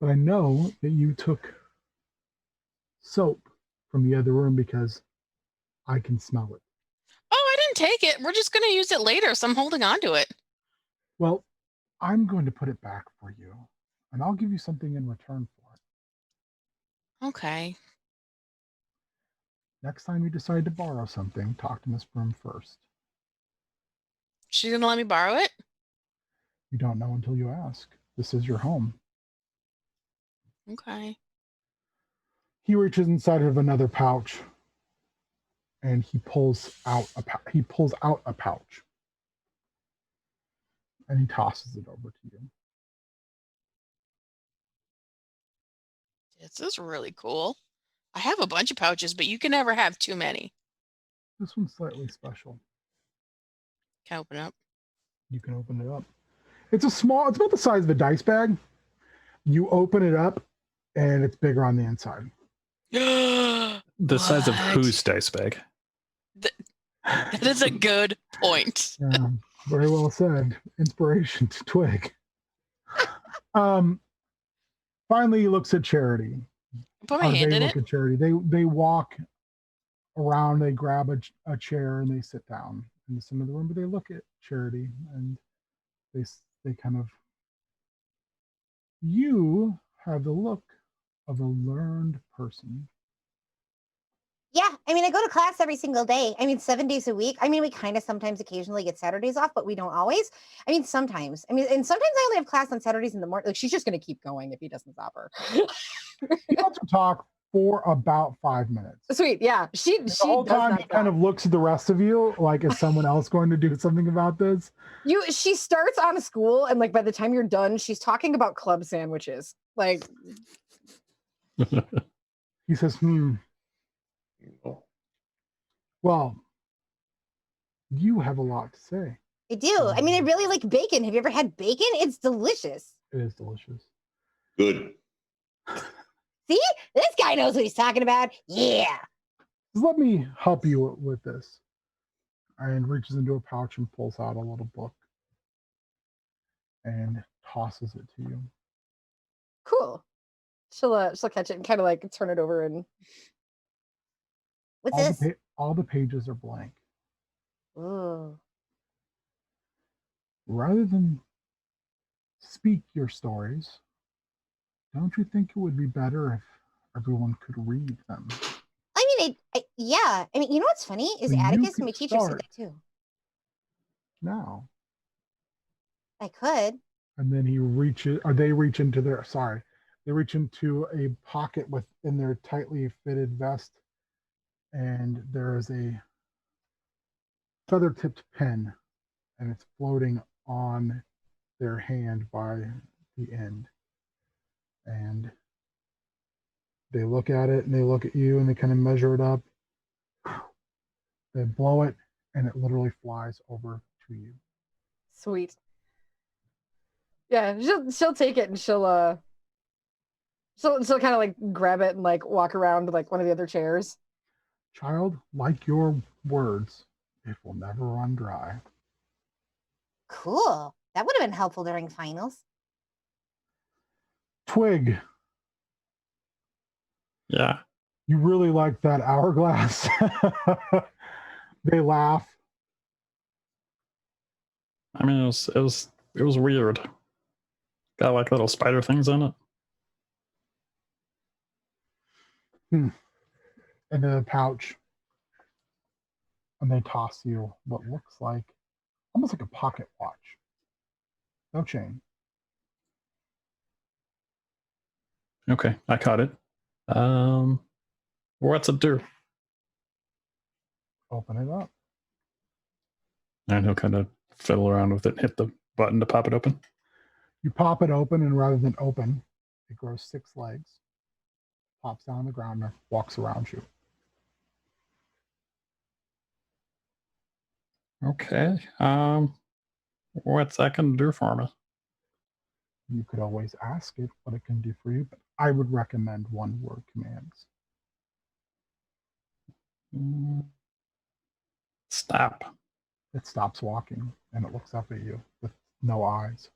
But I know that you took soap from the other room because I can smell it. Oh, I didn't take it. We're just going to use it later, so I'm holding on to it. Well, I'm going to put it back for you, and I'll give you something in return for it. Okay. Next time you decide to borrow something, talk to Miss Broom first. She's going to let me borrow it? You don't know until you ask. This is your home. Okay. He reaches inside of another pouch, and he pulls out a pouch, and he tosses it over to you. This is really cool. I have a bunch of pouches, but you can never have too many. This one's slightly special. Can I open it up? You can open it up. It's about the size of a dice bag. You open it up, and it's bigger on the inside. The size of whose dice bag? That is a good point. Yeah, very well said. Inspiration to Twig. Finally, he looks at Charity. Put my How do hand they in look it. at Charity? They walk around, they grab a chair and they sit down in the center of the room, but they look at Charity and they kind of, you have the look of a learned person. Yeah, I mean, I go to class every single day. I mean, 7 days a week. I mean, we kind of sometimes occasionally get Saturdays off, but we don't always. I mean, sometimes. I mean, and sometimes I only have class on Saturdays in the morning. Like, she's just going to keep going if he doesn't stop her. He lets her talk for about 5 minutes. Sweet, yeah. She The whole does time not he kind stop. of looks at the rest of you like, is someone else going to do something about this? She starts on school, and like by the time you're done, she's talking about club sandwiches. Like, He says, Oh, well, you have a lot to say. I do. I mean, I really like bacon. Have you ever had bacon? It's delicious. It is delicious. good. See, this guy knows what he's talking about. Yeah. Just let me help you with this. And reaches into a pouch and pulls out a little book and tosses it to you. cool. She'll catch it and kind of like turn it over and What's this? All the pages are blank. Ooh. Rather than speak your stories, don't you think it would be better if everyone could read them? I mean, yeah. I mean, you know what's funny is So you Atticus, could my teacher, said start. that too. Now. I could. And then they reach into they reach into a pocket within their tightly fitted vest, and there is a feather-tipped pen, and it's floating on their hand by the end. And they look at it, and they look at you, and they kind of measure it up. They blow it, and it literally flies over to you. sweet. Yeah, she'll take it and she'll kind of like grab it and like walk around to like one of the other chairs. Child, like your words, it will never run dry. Cool. That would have been helpful during finals. Twig, Yeah. you really like that hourglass. They laugh. I mean, it was weird. Got like little spider things on it. Into the pouch, and they toss you what looks like almost like a pocket watch. No chain. Okay, I caught it. What's it do? Open it up. And he'll kind of fiddle around with it and hit the button to pop it open. You pop it open, and rather than open, it grows 6 legs, pops down on the ground, and walks around you. Okay. What's that gonna do for me? You could always ask it what it can do for you, but I would recommend one-word commands. Stop. It stops walking, and it looks up at you with no eyes.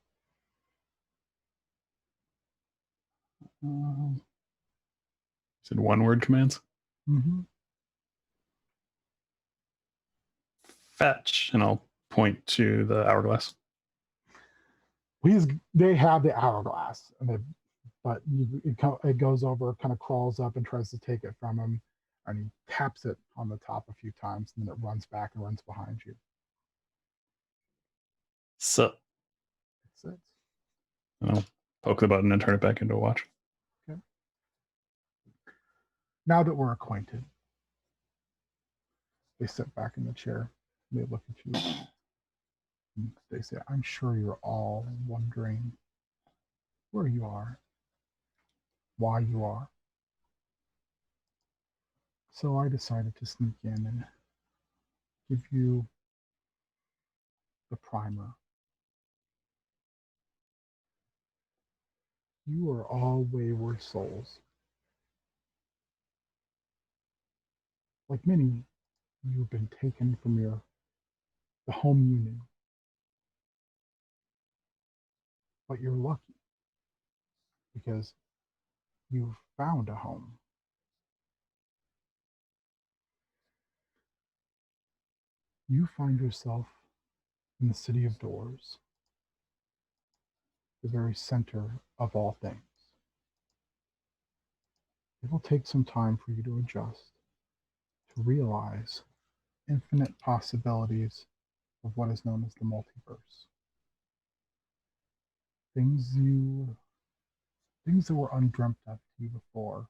Said one word commands. Mm-hmm. Fetch, and I'll point to the hourglass. They have the hourglass, but it goes over, kind of crawls up and tries to take it from him, and he taps it on the top a few times, and then it runs back and runs behind you. So It sits. and I'll poke the button and turn it back into a watch. Okay. Now that we're acquainted, they sit back in the chair. They look at you. And they say, I'm sure you're all wondering where you are, why you are. So I decided to sneak in and give you the primer. You are all wayward souls. Like many, you've been taken from the home union. But you're lucky because You've found a home. You find yourself in the city of doors, the very center of all things. It will take some time for you to adjust, to realize infinite possibilities of what is known as the multiverse. Things that were undreamt of to you before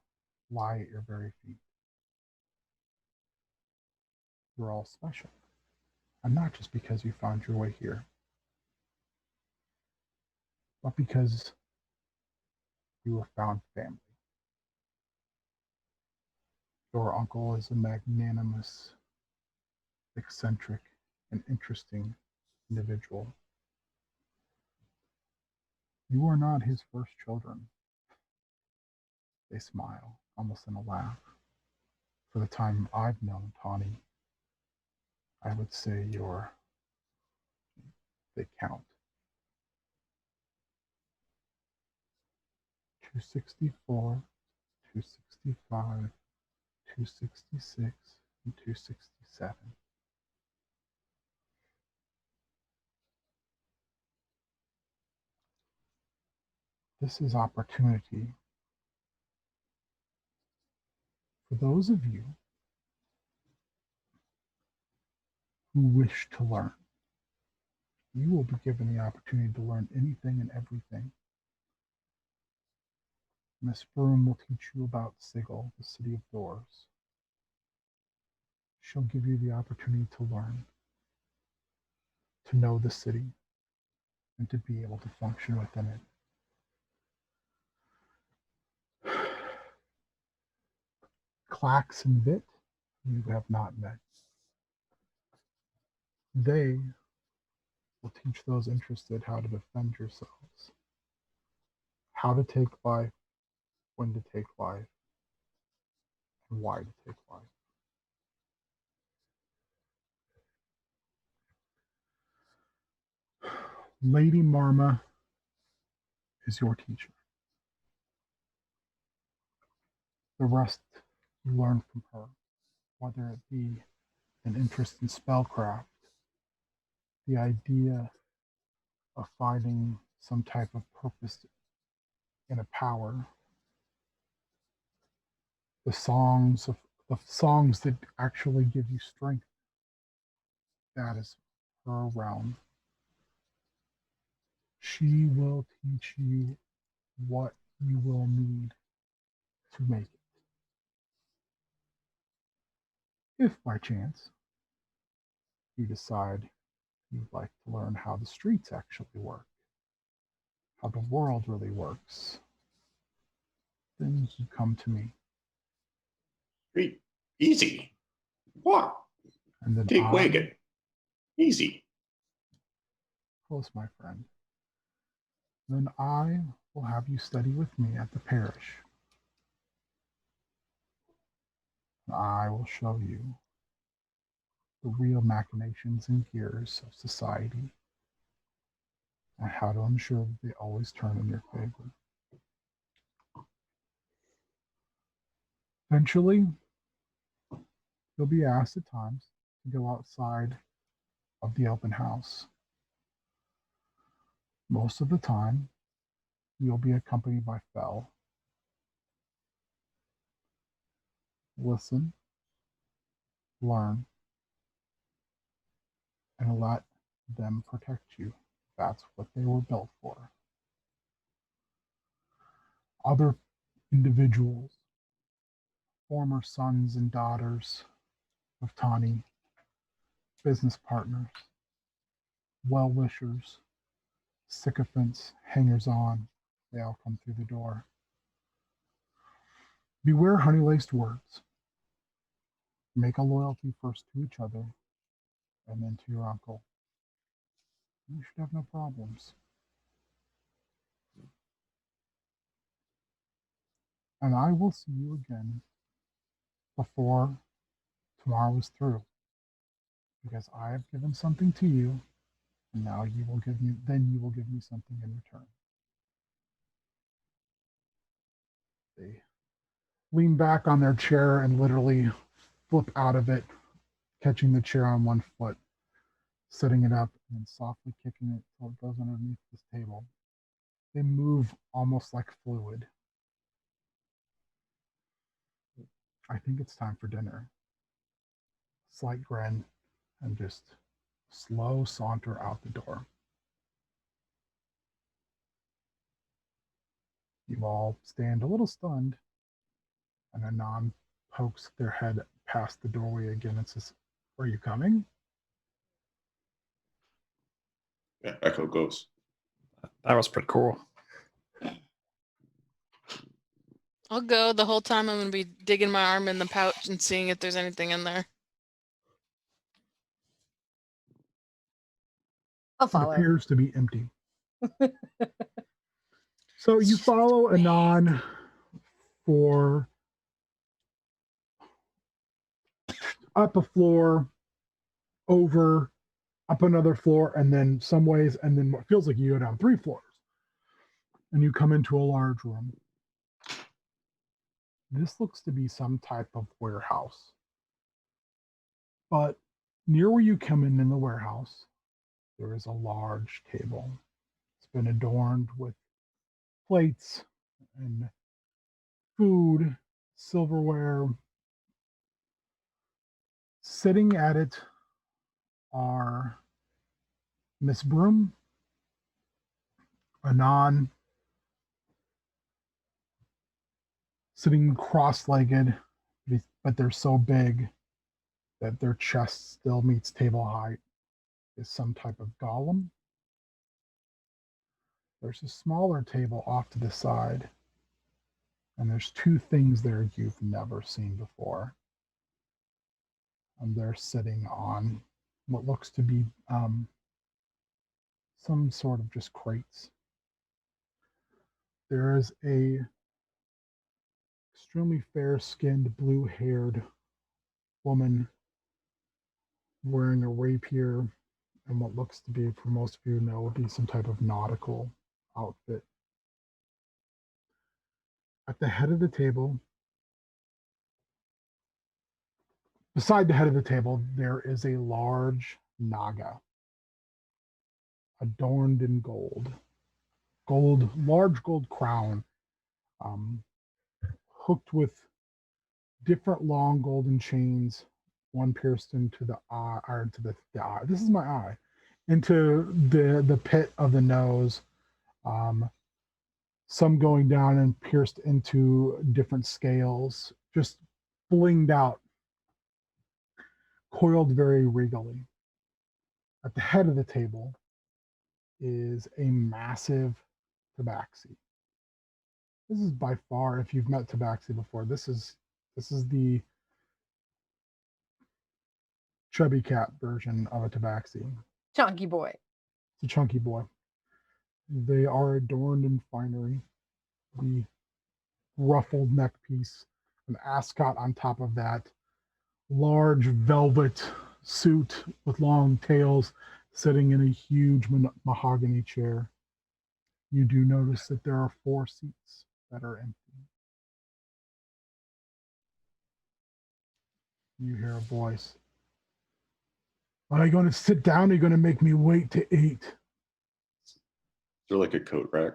lie at your very feet. You're all special. And not just because you found your way here, but because you have found family. Your uncle is a magnanimous, eccentric, and interesting individual. You are not his first children. They smile, almost in a laugh. For the time I've known Tawny, I would say they count. 264, 265, 266, and 267. This is opportunity for those of you who wish to learn. You will be given the opportunity to learn anything and everything. Miss Broom will teach you about Sigil, the city of doors. She'll give you the opportunity to learn, to know the city, and to be able to function within it. Clax and Bit, you have not met. They will teach those interested how to defend yourselves, how to take life, when to take life, and why to take life. Lady Marma is your teacher. The rest you learn from her, whether it be an interest in spellcraft, the idea of finding some type of purpose in a power, the songs that actually give you strength. That is her realm. She will teach you what you will need to make it. If by chance you decide you'd like to learn how the streets actually work, how the world really works, then you come to me. Great. Easy. Walk. And then Take wagon. Easy. close, my friend. Then I will have you study with me at the parish. I will show you the real machinations and gears of society and how to ensure that they always turn in your favor. Eventually, you'll be asked at times to go outside of the open house. Most of the time, you'll be accompanied by Fel. Listen, learn, and let them protect you. That's what they were built for. Other individuals, former sons and daughters of Tawny, business partners, well-wishers, sycophants, hangers-on, they all come through the door. Beware honey-laced words. Make a loyalty first to each other and then to your uncle. You should have no problems. And I will see you again before tomorrow is through, because I have given something to you, and now you will give me something in return. They lean back on their chair and literally flip out of it, catching the chair on one foot, setting it up, and then softly kicking it till it goes underneath this table. They move almost like fluid. I think it's time for dinner. Slight grin and just slow saunter out the door. You all stand a little stunned, and Anon pokes their head past the doorway again and says, "Are you coming?" Yeah, Echo goes. That was pretty cool. I'll go. The whole time I'm going to be digging my arm in the pouch and seeing if there's anything in there. I'll It follow. appears to be empty. So you follow Anon for up a floor, over, up another floor, and then some ways, and then what feels like you go down 3 floors. And you come into a large room. This looks to be some type of warehouse. But near where you come in the warehouse, there is a large table. It's been adorned with plates and food, silverware. Sitting at it are Miss Broom, Anon, sitting cross-legged, but they're so big that their chest still meets table height, is some type of golem. There's a smaller table off to the side, and there's 2 things there you've never seen before. And they're sitting on what looks to be some sort of just crates. There is a extremely fair-skinned, blue-haired woman wearing a rapier and what looks to be, for most of you know, would be some type of nautical outfit. At the head of the table, beside the head of the table, there is a large naga adorned in gold, large gold crown, hooked with different long golden chains, one pierced into the eye, or into the eye. This is my eye, into the pit of the nose. Some going down and pierced into different scales, just blinged out, coiled very regally. At the head of the table is a massive Tabaxi. This is by far, if you've met Tabaxi before, this is the chubby cat version of a Tabaxi. Chunky boy. It's a chunky boy. They are adorned in finery. The ruffled neck piece, an ascot on top of that, large velvet suit with long tails, sitting in a huge mahogany chair. You do notice that there are 4 seats that are empty. You hear a voice. Are you going to sit down? Or are you going to make me wait to eat? Is there like a coat rack?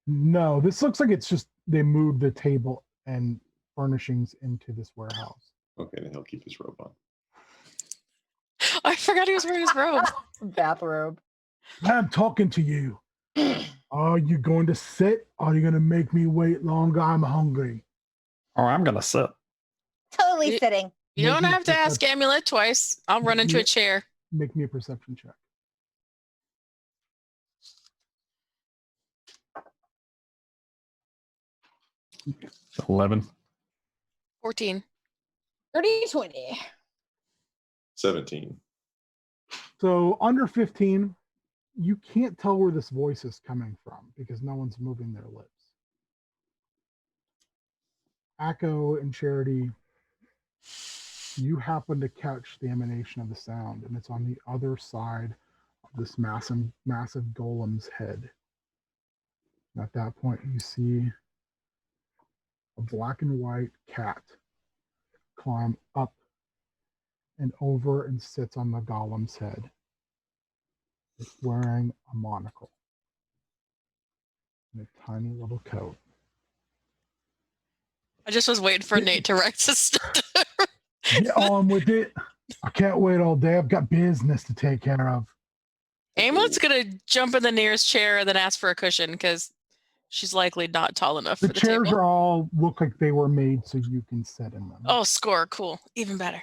No, this looks like it's just they moved the table and furnishings into this warehouse. Okay, then he'll keep his robe on. I forgot he was wearing his robe. Bathrobe. I'm talking to you. Are you going to sit? Or are you going to make me wait longer? I'm hungry. Or I'm going to sit. Totally You- sitting. You don't Make me have to ask Amulet twice. I'll run into a chair. Make me a perception check. 11. 14. 30-20. 17. So under 15, you can't tell where this voice is coming from because no one's moving their lips. Echo and Charity, you happen to catch the emanation of the sound, and it's on the other side of this massive golem's head. And at that point, you see a black and white cat climb up and over and sits on the golem's head. It's wearing a monocle and a tiny little coat. I just was waiting for Nate to write this. Get on with it. I can't wait all day. I've got business to take care of. Aimlet's gonna jump in the nearest chair and then ask for a cushion because she's likely not tall enough The for the chairs table. are all look like they were made so you can sit in them. Oh, score. Cool. Even better.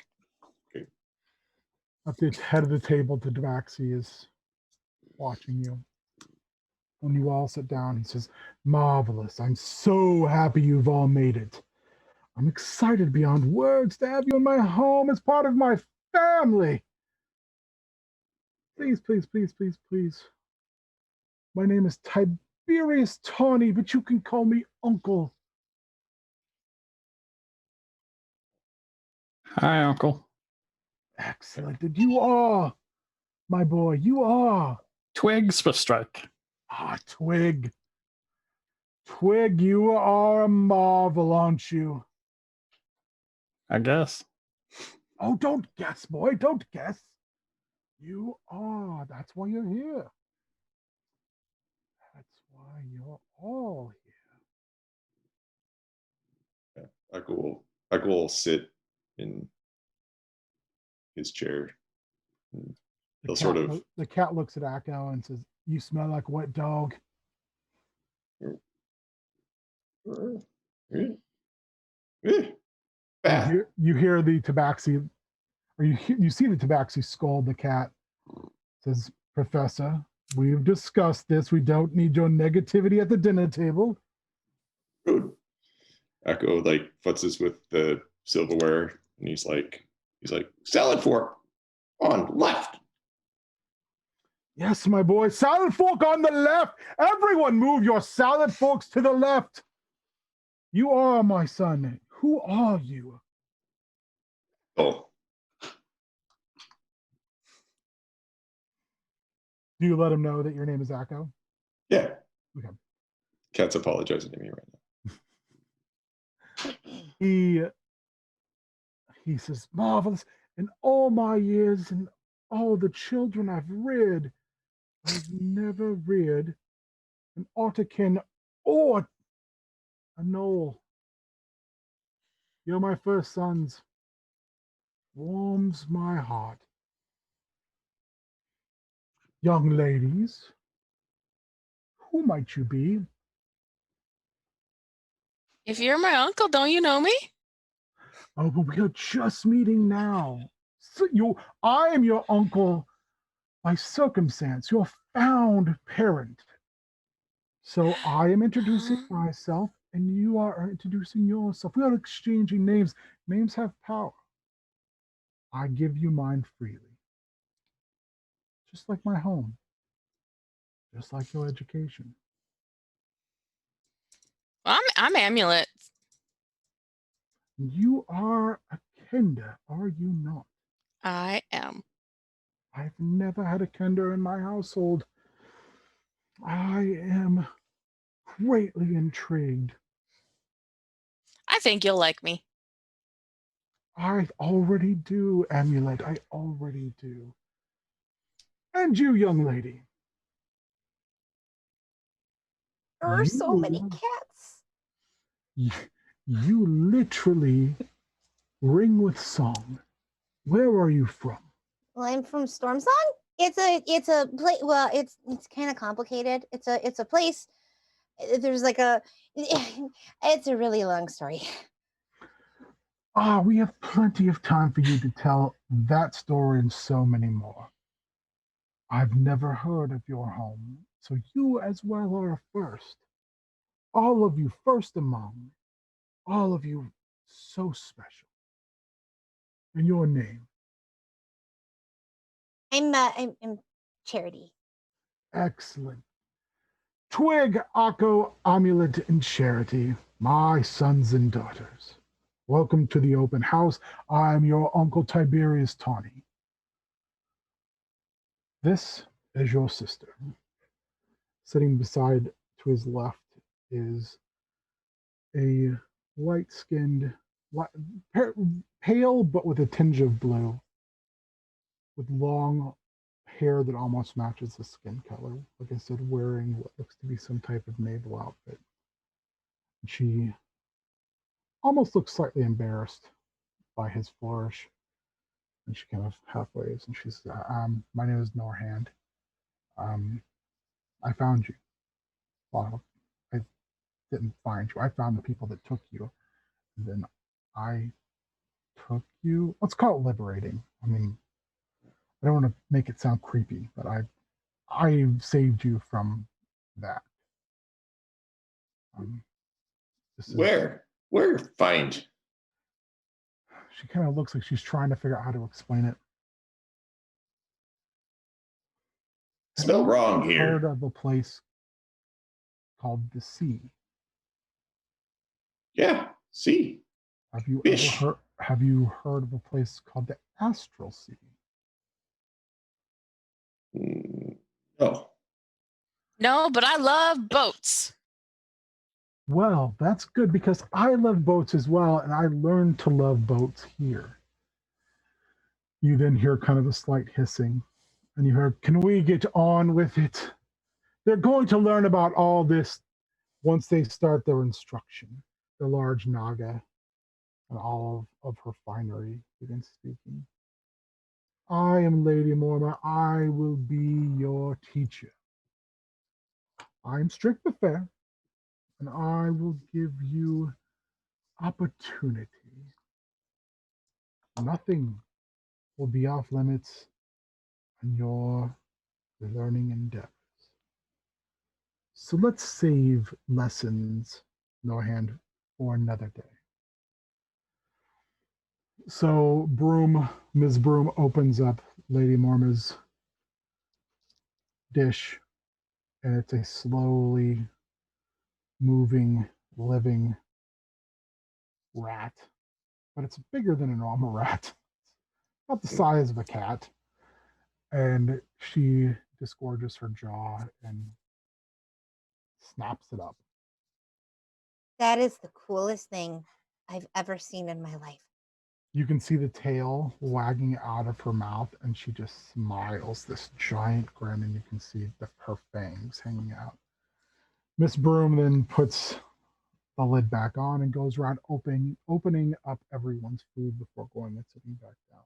At the head of the table, the Tabaxi is watching you. When you all sit down, he says, "Marvelous. I'm so happy you've all made it. I'm excited beyond words to have you in my home as part of my family. Please, please, please, please, please. My name is Tiberius Tawny, but you can call me Uncle." Hi, Uncle. Excellent. And you are, my boy, you are. Twigs for strike. Ah, Twig. Twig, you are a marvel, aren't you? I guess. Oh, don't guess, boy. Don't guess. You are. That's why you're here. That's why you're all here. Echo will sit in his chair. He'll sort of. The cat looks at Echo and says, "You smell like a wet dog." You hear the Tabaxi, or you see the Tabaxi scold the cat. Says, "Professor, we've discussed this. We don't need your negativity at the dinner table." Echo like futzes with the silverware, and he's like, "Salad fork on left." "Yes, my boy. Salad fork on the left. Everyone move your salad forks to the left. You are my son. Who are you?" Oh, Do you let him know that your name is Echo? yeah. Okay. Cat's apologizing to me right now. He says, "Marvelous. In all my years and all the children I've reared, I've never reared an Otterkin or a Knoll. You're my first sons. Warms my heart. Young ladies, who might you be?" If you're my uncle, don't you know me? "Oh, but we are just meeting now. So I am your uncle by circumstance, your found parent. So I am introducing myself, and you are introducing yourself. We are exchanging names. Names have power. I give you mine freely. Just like my home. Just like your education." I'm Amulet. You are a Kenda, are you not? I am. I've never had a Kenda in my household. I am greatly intrigued. I think you'll like me. I already do, Amulet. I already do. And you, young lady. There are so many cats. You literally ring with song. Where are you from? Well, I'm from Storm Song. It's a place. Well, it's kind of complicated. It's a place. There's like a. It's a really long story. We have plenty of time for you to tell that story and so many more. I've never heard of your home, so you as well are a first. All of you first among, all of you so special. And your name? I'm Charity. Excellent. Twig, Akko, Amulet, and Charity, my sons and daughters. Welcome to the open house. I'm your Uncle Tiberius Tawny. This is your sister. Sitting beside to his left is a light-skinned, pale but with a tinge of blue, with long hair that almost matches the skin color. Like I said, wearing what looks to be some type of naval outfit. She almost looks slightly embarrassed by his flourish. And she kind of halfway and she says, my name is Norhand. I found you. Well, I didn't find you. I found the people that took you. And then I took you. Let's call it liberating. I mean, I don't want to make it sound creepy, but I saved you from that. This is, Where find? she kind of looks like she's trying to figure out how to explain it. Smell wrong here. Heard of a place called the Sea? Yeah, see. Have you Fish. have you heard of a place called the Astral Sea? No. No, but I love boats. Well, that's good because I love boats as well, and I learned to love boats here. You then hear kind of a slight hissing, and you hear, "Can we get on with it? They're going to learn about all this once they start their instruction." The large Naga and all of her finery begins speaking. "I am Lady Morma. I will be your teacher. I'm strict but fair, and I will give you opportunity. Nothing will be off limits on your learning endeavors. So let's save lessons, Norhand, for another day." So Ms. Broom opens up Lady Morma's dish, and it's a slowly moving, living rat. But it's bigger than a normal rat. About the size of a cat. And she disgorges her jaw and snaps it up. That is the coolest thing I've ever seen in my life. You can see the tail wagging out of her mouth, and she just smiles this giant grin, and you can see her fangs hanging out. Miss Broom then puts the lid back on and goes around opening up everyone's food before going and sitting back down.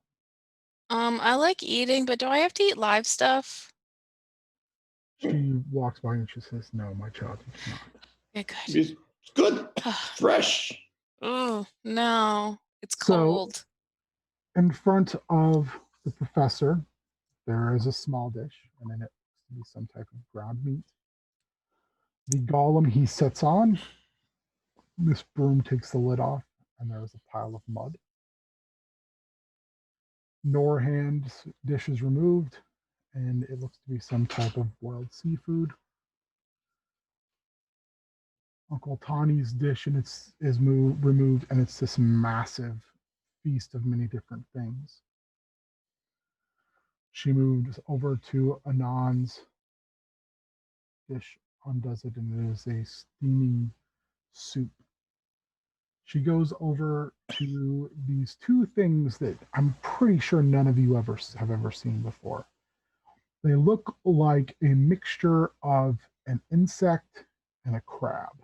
I like eating, but do I have to eat live stuff? She walks by and she says, "No, my child, you cannot." Okay, good. It's good. Fresh. Oh, no. It's So- cold. In front of the professor, there is a small dish, and in it looks to be some type of ground meat. The golem he sits on, Miss Broom takes the lid off, and there is a pile of mud. Norhand's dish is removed, and it looks to be some type of boiled seafood. Uncle Tawny's dish and removed, and it's this massive feast of many different things. She moves over to Anand's dish, undoes it, and it is a steaming soup. She goes over to these two things that I'm pretty sure none of you have ever seen before. They look like a mixture of an insect and a crab.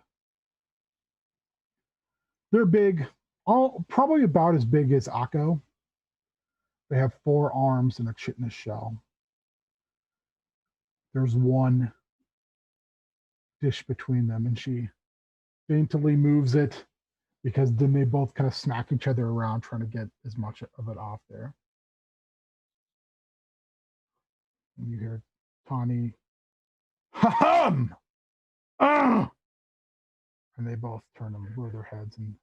They're big, all probably about as big as Akko. They have 4 arms and a chitinous shell. There's one dish between them, and she daintily moves it because then they both kind of smack each other around trying to get as much of it off there. And you hear Tawny, "Ha-hum! Ah!" And they both turn and move their heads and,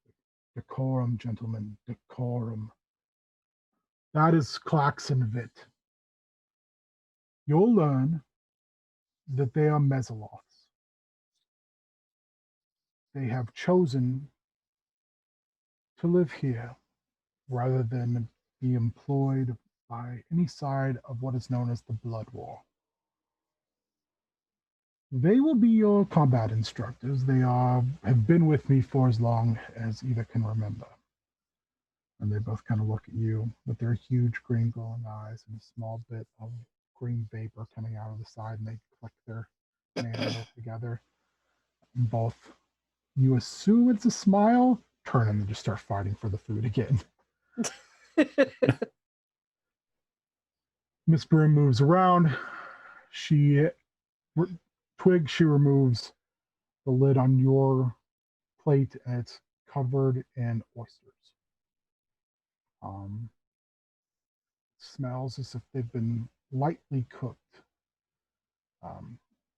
"Decorum, gentlemen, decorum." That is Klaxonvit. You'll learn that they are Mesoloths. They have chosen to live here rather than be employed by any side of what is known as the Blood War. They will be your combat instructors. They have been with me for as long as either can remember. And they both kind of look at you with their huge green glowing eyes and a small bit of green vapor coming out of the side, and they click their mandibles together. And both, you assume it's a smile, turn and then just start fighting for the food again. Miss Broom moves around. Twig, she removes the lid on your plate, and it's covered in oysters. Smells as if they've been lightly cooked.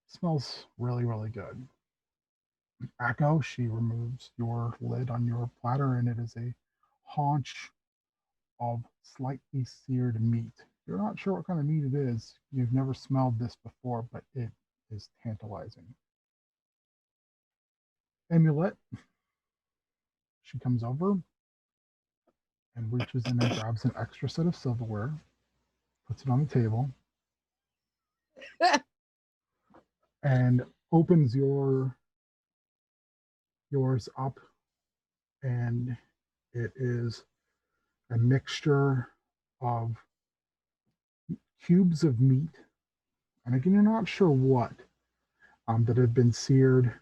Smells really, really good. Echo, she removes your lid on your platter, and it is a haunch of slightly seared meat. You're not sure what kind of meat it is. You've never smelled this before, but it is tantalizing. Amulet, she comes over and reaches in and grabs an extra set of silverware, puts it on the table, and opens yours up, and it is a mixture of cubes of meat, and again, you're not sure what, that have been seared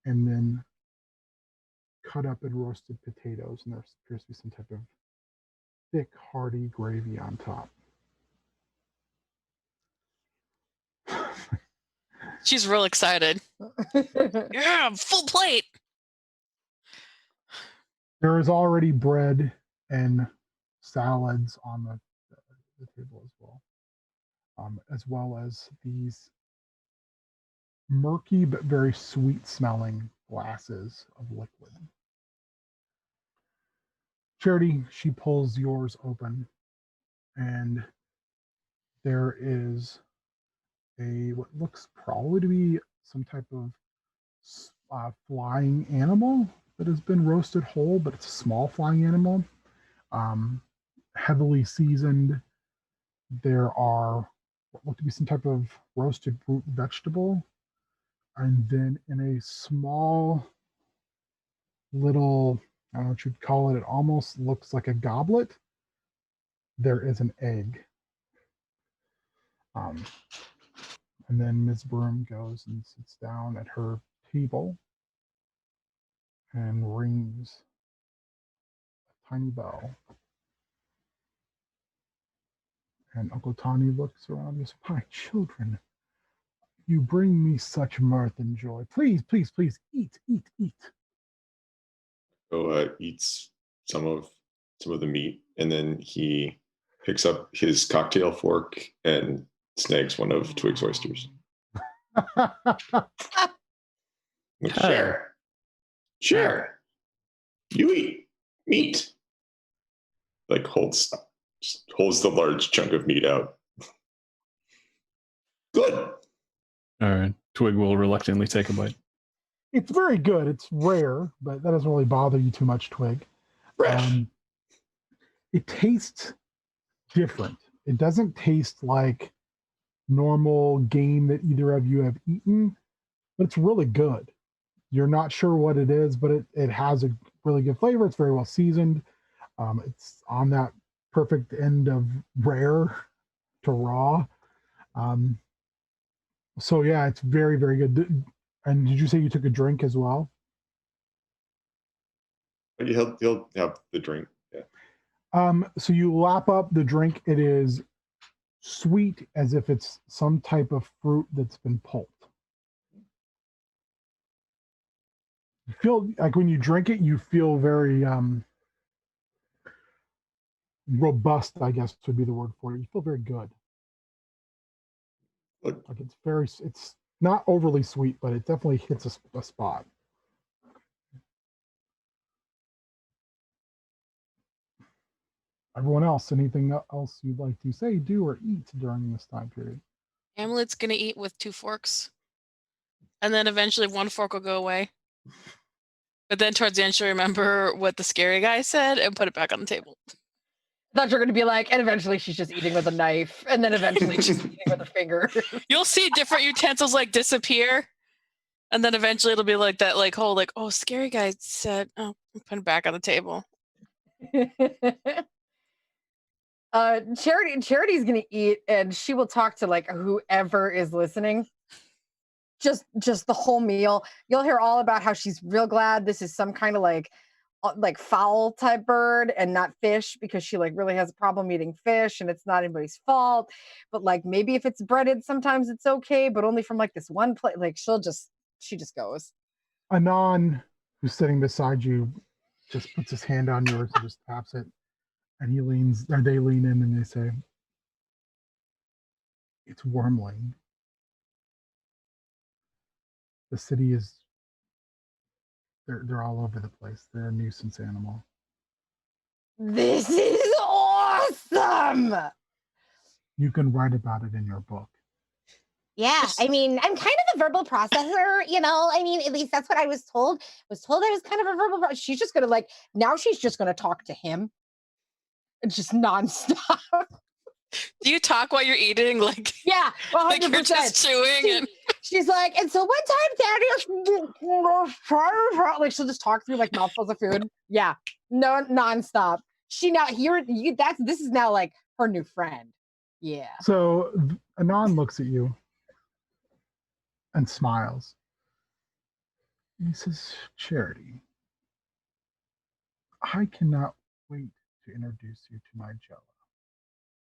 and then cut up in roasted potatoes, and there appears to be some type of thick, hearty gravy on top. She's real excited. Yeah, full plate. There is already bread and salads on the table as well as these murky but very sweet smelling glasses of liquid. Charity, she pulls yours open, and there is what looks probably to be some type of flying animal that has been roasted whole, but it's a small flying animal, heavily seasoned. There are what look to be some type of roasted root vegetable, and then in a small little, I don't know what you'd call it, it almost looks like a goblet, there is an egg. And then Ms. Broom goes and sits down at her table and rings a tiny bell. And Uncle Tawny looks around and says, "My children, you bring me such mirth and joy. Please, please, please, eat, eat, eat." Eats some of the meat, and then he picks up his cocktail fork and snags one of Twig's oysters. Sure. You eat meat. Like holds the large chunk of meat out. Good. All right. Twig will reluctantly take a bite. It's very good. It's rare, but that doesn't really bother you too much, Twig. It tastes different. It doesn't taste like normal game that either of you have eaten, but it's really good. You're not sure what it is, but it has a really good flavor. It's very well seasoned. It's on that perfect end of rare to raw. So yeah, it's very, very good. And did you say you took a drink as well? He'll have the drink. Yeah. So you lap up the drink. It is sweet as if it's some type of fruit that's been pulped. You feel like when you drink it, you feel very robust, I guess would be the word for it. You feel very good. Like it's not overly sweet, but it definitely hits a spot. Everyone else, anything else you'd like to say, do, or eat during this time period? Amulet's gonna eat with 2 forks. And then eventually 1 fork will go away. But then towards the end she'll remember what the scary guy said and put it back on the table. thought you were going to be like, and eventually she's just eating with a knife, and then eventually she's eating with a finger. You'll see different utensils like disappear, and then eventually it'll be like that, like whole like, oh, scary guy said, oh, put it back on the table. Charity's gonna eat, and she will talk to like whoever is listening. Just the whole meal. You'll hear all about how she's real glad this is some kind of like fowl type bird and not fish, because she like really has a problem eating fish, and it's not anybody's fault. But like maybe if it's breaded, sometimes it's okay, but only from like this one place. Like she just goes. Anon, who's sitting beside you, just puts his hand on yours and just taps it. And they lean in and they say, it's Wormling. The city is, they're all over the place. They're a nuisance animal. This is awesome. You can write about it in your book. Yeah, I mean, I'm kind of a verbal processor, you know. I mean, at least that's what I was told. I was told I was kind of a verbal. She's just gonna she's just gonna talk to him, just nonstop. Do you talk while you're eating? Like, yeah, 100%. like you're just chewing. She's like, and so one time Daddy, like she'll just talk through like mouthfuls of food. Yeah, no, nonstop. This is now like her new friend. Yeah. So Anon looks at you and smiles. And he says, Charity, I cannot wait to introduce you to my Jello.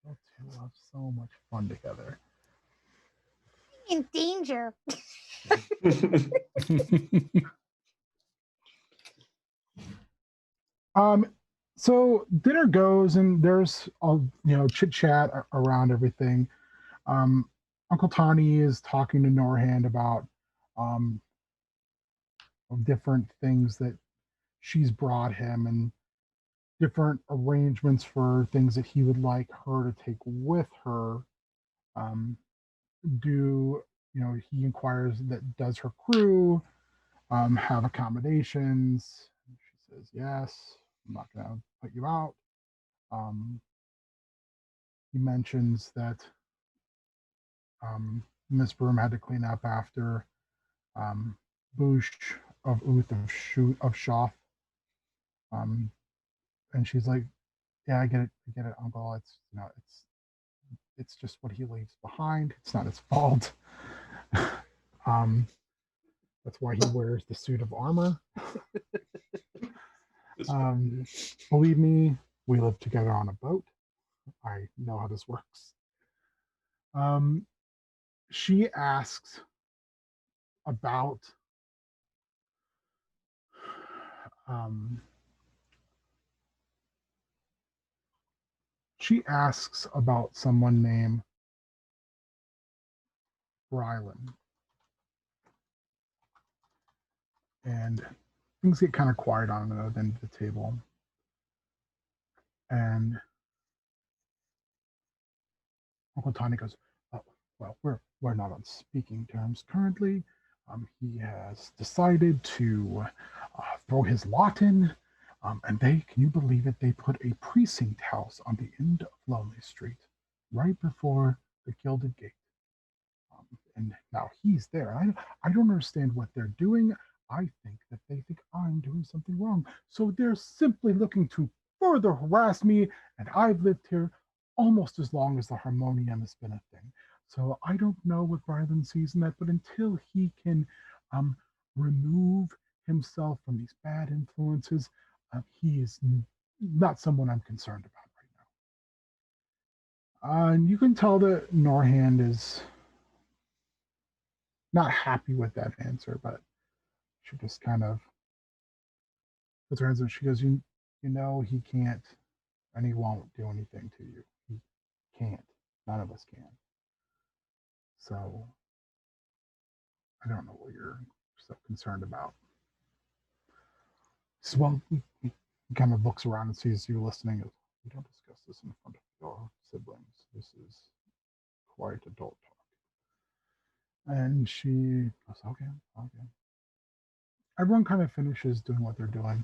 You two will have so much fun together. In danger. So dinner goes, and there's all chit chat around everything. Uncle Tawny is talking to Norhand about different things that she's brought him and different arrangements for things that he would like her to take with her. He inquires that does her crew have accommodations? She says yes. I'm not going to put you out. He mentions that Miss Broom had to clean up after Boosh of Uth of Shoth. And she's like, yeah, I get it, Uncle. It's just what he leaves behind. It's not his fault. That's why he wears the suit of armor. Believe me, we live together on a boat. I know how this works. She asks about someone named Rylan. And things get kind of quiet on the other end of the table. And Uncle Tawny goes, oh, well, we're not on speaking terms currently. He has decided to throw his lot in, and can you believe it? They put a precinct house on the end of Lonely Street, right before the Gilded Gate. And now he's there. I don't understand what they're doing. I think that they think I'm doing something wrong. So they're simply looking to further harass me, and I've lived here almost as long as the harmonium has been a thing. So I don't know what Rylan sees in that, but until he can remove himself from these bad influences, he is not someone I'm concerned about right now. And you can tell that Norhand is not happy with that answer, but she just kind of puts her hands up. She goes, you know, he can't and he won't do anything to you. He can't. None of us can. So I don't know what you're so concerned about. So, well, he kind of looks around and sees you listening. We don't discuss this in front of your siblings. This is quite adult talk. And she goes, okay. Everyone kind of finishes doing what they're doing.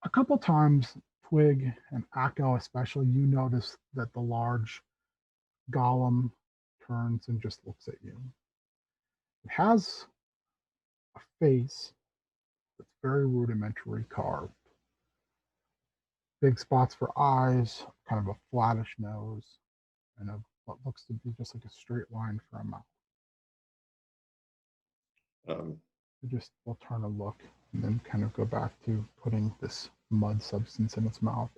A couple times, Twig and Akko especially, you notice that the large golem turns and just looks at you. It has a face that's very rudimentary carved. Big spots for eyes, kind of a flattish nose, and what looks to be just like a straight line for a mouth. It just will turn a look and then kind of go back to putting this mud substance in its mouth.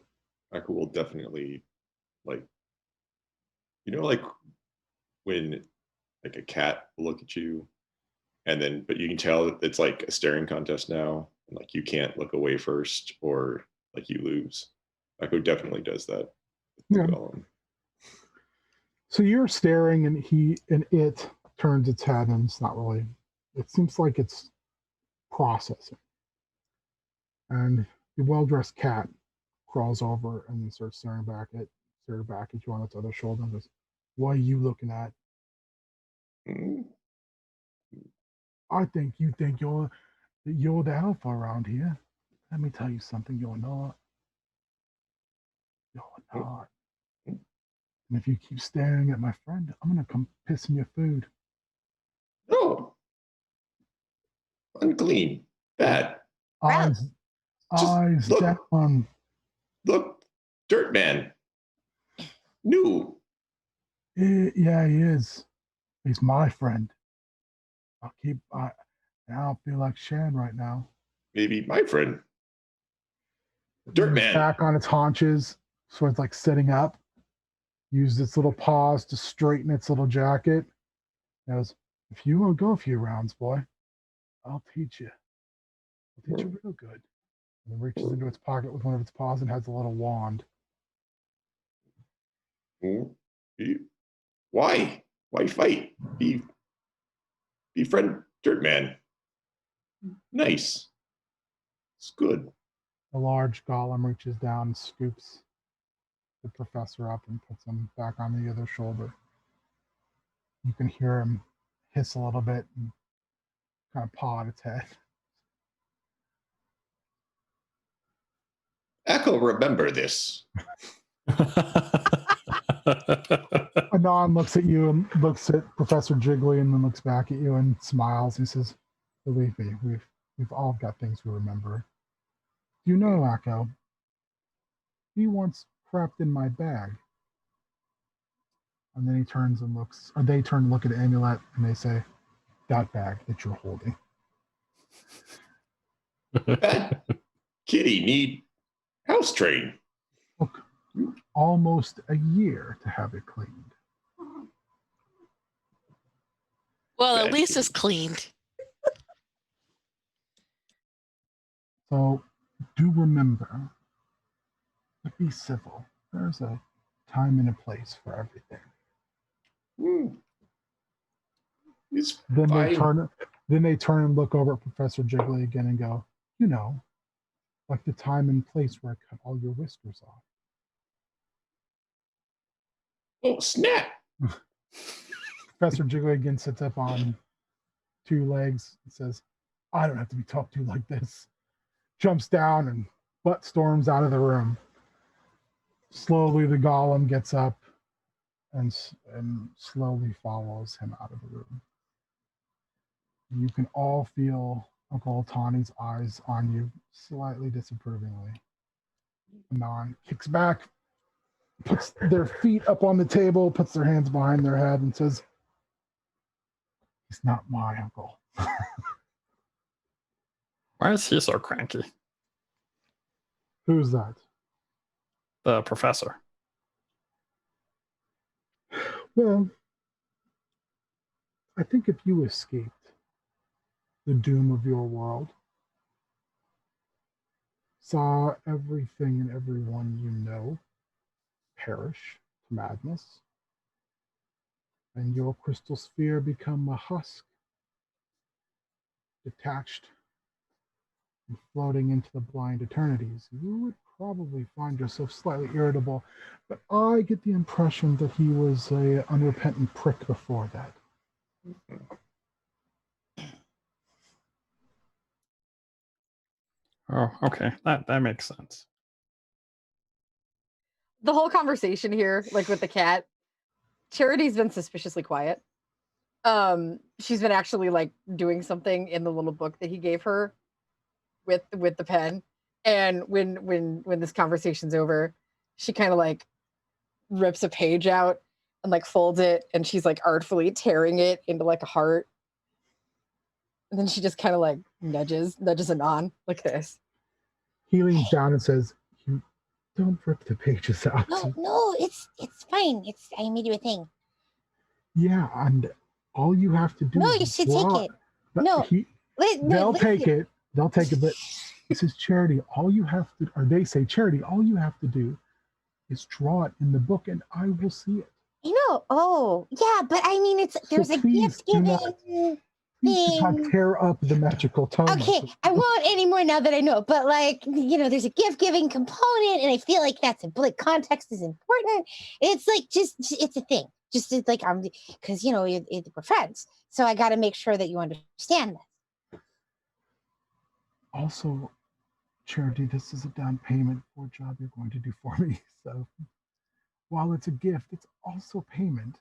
Akko will definitely, like, like when like a cat will look at you and then, but you can tell that it's like a staring contest now. And like you can't look away first or like you lose. Akko definitely does that. Yeah. So you're staring and it turns its head and it's not really, it seems like it's processing. And the well-dressed cat crawls over and then starts staring back at you on its other shoulder and goes, "What are you looking at?" Mm-hmm. "I think you think you're the alpha around here. Let me tell you something, you're not. You're not. And if you keep staring at my friend, I'm gonna come piss in your food." No. Unclean. Bad. Eyes down. Look, Dirt Man. New. Yeah, he is. He's my friend. I don't feel like sharing right now. Maybe my friend. Dirt Man. Back on its haunches, so it's like sitting up. Used its little paws to straighten its little jacket. It goes, "If you want to go a few rounds, boy, I'll teach you. I'll teach you real good." And then reaches into its pocket with one of its paws and has a little wand. Why? Why fight? Be friend Dirt Man. Nice. It's good. The large golem reaches down and scoops the professor up and puts him back on the other shoulder. You can hear him hiss a little bit and kind of paw at its head. Akko, remember this. Anon looks at you and looks at Professor Jiggly and then looks back at you and smiles. He says, "Believe me, we've all got things we remember. Do you know, Akko? He once crept in my bag." And then he turns and looks, or they turn and look at the amulet and they say, "That bag that you're holding." That kitty need house train. Look, almost a year to have it cleaned. Well, at least it's cleaned. So do remember to be civil. There's a time and a place for everything. It's Then fine. they turn and look over at Professor Jiggly again and go, like the time and place where I cut all your whiskers off. Oh, snap. Professor Jiggly again sits up on two legs and says, "I don't have to be talked to like this." Jumps down and butt storms out of the room. Slowly, the golem gets up and slowly follows him out of the room. You can all feel Uncle Tawny's eyes on you slightly disapprovingly. Anon kicks back, puts their feet up on the table, puts their hands behind their head, and says, "He's not my uncle." Why is he so cranky? Who's that? The professor. Well, I think if you escaped the doom of your world, saw everything and everyone you know perish to madness, and your crystal sphere become a husk, detached and floating into the blind eternities, you would probably find yourself slightly irritable. But I get the impression that he was an unrepentant prick before that. Oh, okay. That makes sense. The whole conversation here, like with the cat, Charity's been suspiciously quiet. She's been actually like doing something in the little book that he gave her with the pen. And when this conversation's over, she kind of like rips a page out and like folds it, and she's like artfully tearing it into like a heart. And then she just kind of like nudges it on like this. He leans down and says, "You don't rip the pages out." No, it's fine. I made you a thing. Yeah, and all you have to do No, is you should draw take it. No. They'll take it. They'll take it, but he says, Charity, all you have to, or they say, Charity, all you have to do is draw it in the book and I will see it. I know. Oh, yeah, but I mean, there's a gift giving Please do not thing. tear up the magical tome. Okay, I won't anymore now that I know. But like, there's a gift giving component, and I feel like like context is important. It's like it's a thing. Just like because we're friends, so I got to make sure that you understand this. Also, Charity, this is a down payment for a job you're going to do for me. So while it's a gift, it's also payment.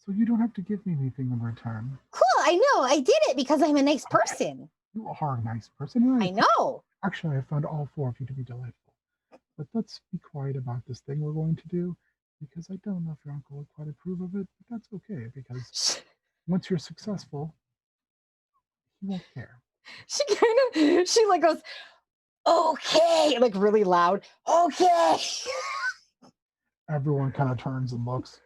So you don't have to give me anything in return. Cool, I know. I did it because I'm a nice person. You are a nice person. I know. Actually, I found all four of you to be delightful. But let's be quiet about this thing we're going to do, because I don't know if your uncle would quite approve of it, but that's okay, because once you're successful, he won't care. She like goes, okay, like really loud. Okay. Everyone kind of turns and looks.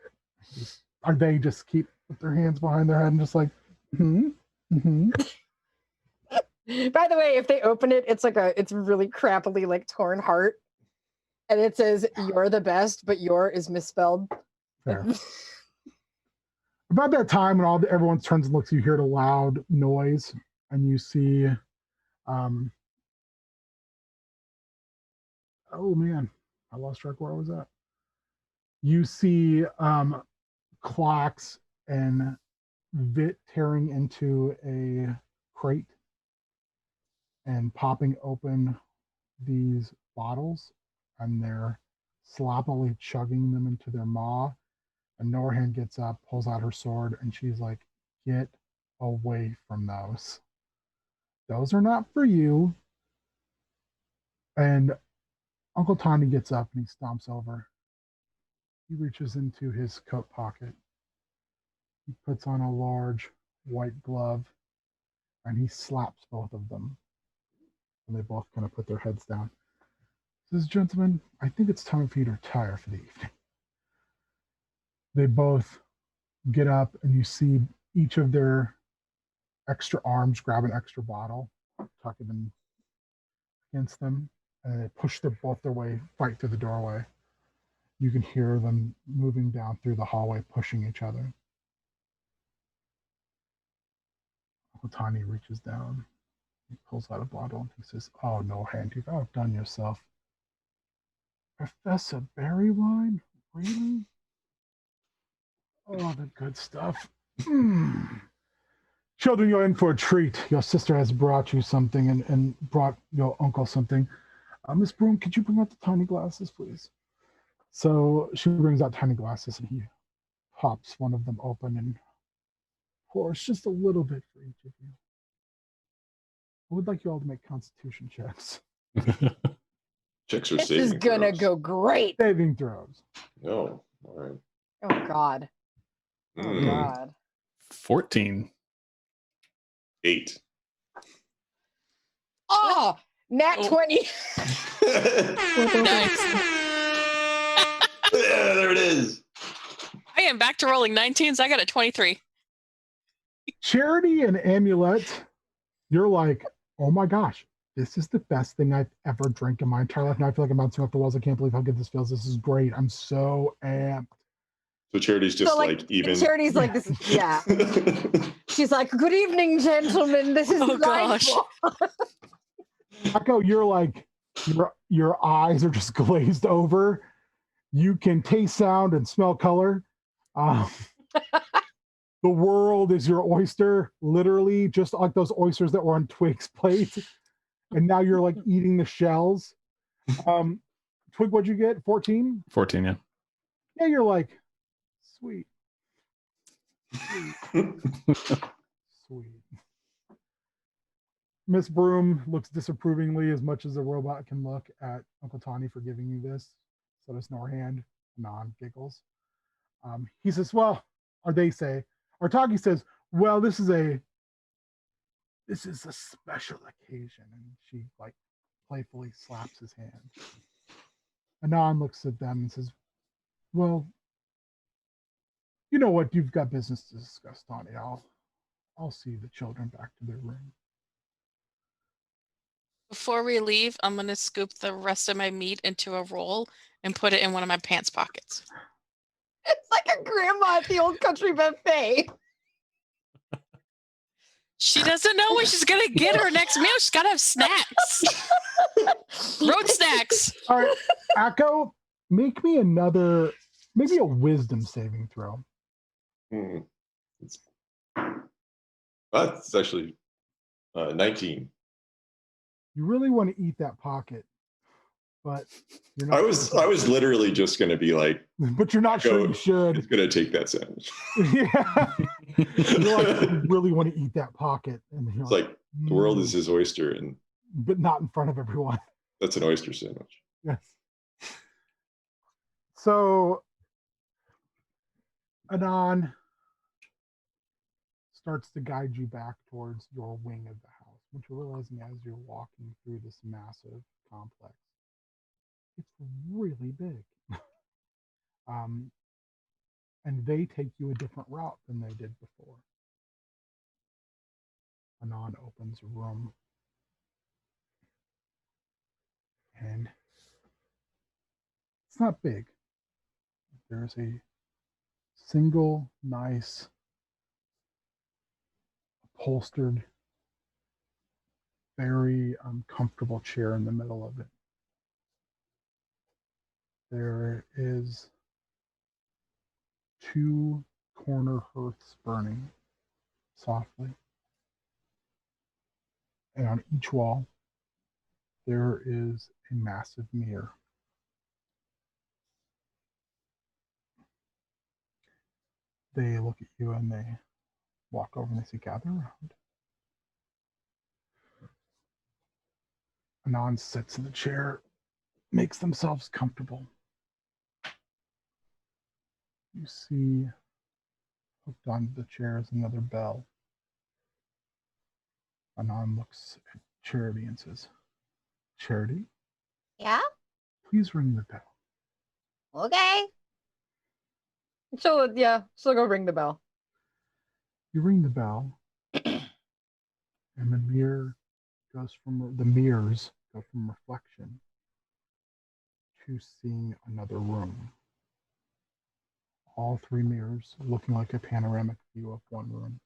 Or they just keep with their hands behind their head and just like, mm-hmm. By the way, if they open it, it's really crappily like torn heart. And it says, "You're the best, but your is misspelled." Fair. About that time, when everyone turns and looks, you hear the loud noise, and you see, oh man, I lost track where I was at. You see Clocks and Vit tearing into a crate and popping open these bottles, and they're sloppily chugging them into their maw. And Norhan gets up, pulls out her sword, and she's like, "Get away from those. Those are not for you." And Uncle Tawny gets up and he stomps over. He reaches into his coat pocket. He puts on a large white glove and he slaps both of them. And they both kind of put their heads down. He says, "Gentlemen, I think it's time for you to retire for the evening." They both get up and you see each of their extra arms grab an extra bottle, tuck it in against them, and they push both their way, fight through the doorway. You can hear them moving down through the hallway, pushing each other. Uncle Tawny reaches down. He pulls out a bottle and he says, "Oh, no, Hand, you've outdone yourself. Professor Berry wine? Really? Oh, the good stuff. Children, you're in for a treat. Your sister has brought you something and brought your uncle something. Miss Broom, could you bring out the tiny glasses, please?" So she brings out tiny glasses and he pops one of them open and pours just a little bit for each of you. I would like you all to make constitution checks. Checks are This saving is gonna throws. go great. Saving throws. Oh, all right. Oh God. Oh Mm, God. 14. 8. Oh, nat Oh. 20. Nice. Yeah, there it is. I am back to rolling 19s. I got a 23. Charity and Amulet, you're like, oh my gosh, this is the best thing I've ever drank in my entire life. Now I feel like I'm bouncing off the walls. I can't believe how good this feels. This is great. I'm so amped. So Charity's just So like even. Charity's like this. Yeah. She's like, "Good evening, gentlemen. This is Oh, gosh. delightful." Echo, you're like, your eyes are just glazed over. You can taste sound and smell color. The world is your oyster, literally, just like those oysters that were on Twig's plate. and now you're like eating the shells. Twig, what'd you get? 14? 14, yeah. Yeah, you're like, sweet. Sweet. Miss Broom looks disapprovingly as much as a robot can look at Uncle Tawny for giving you this. So does Norhand. Non giggles. He says, well, or they say, or Taki says, well, this is a special occasion. And she like playfully slaps his hand. Anon looks at them and says, well, you know what? You've got business to discuss, Tawny. I'll see the children back to their room. Before we leave, I'm gonna scoop the rest of my meat into a roll and put it in one of my pants pockets. It's like a grandma at the old country buffet. She doesn't know when she's gonna get her next meal. She's gotta have snacks. Road snacks. All right, Akko, make me maybe a wisdom saving throw. That's actually 19. You really want to eat that pocket, but you're not. I was literally just going to be like, but you're not sure you should. It's going to take that sandwich. Yeah. You're like, you really want to eat that pocket. And It's like the world is his oyster, and but not in front of everyone. That's an oyster sandwich. Yes. So Anon starts to guide you back towards your wing of the house, which you're realizing as you're walking through this massive complex, it's really big. And they take you a different route than they did before. Anon opens a room, and it's not big. There's a single nice upholstered, very comfortable chair in the middle of it. There is 2 corner hearths burning softly. And on each wall, there is a massive mirror. They look at you and they walk over and they say, gather around. Anon sits in the chair, makes themselves comfortable. You see, hooked onto the chair is another bell. Anon looks at Charity and says, Charity? Yeah? Please ring the bell. Okay. So go ring the bell. You ring the bell, and the mirrors go from reflection to seeing another room. All 3 mirrors looking like a panoramic view of one room.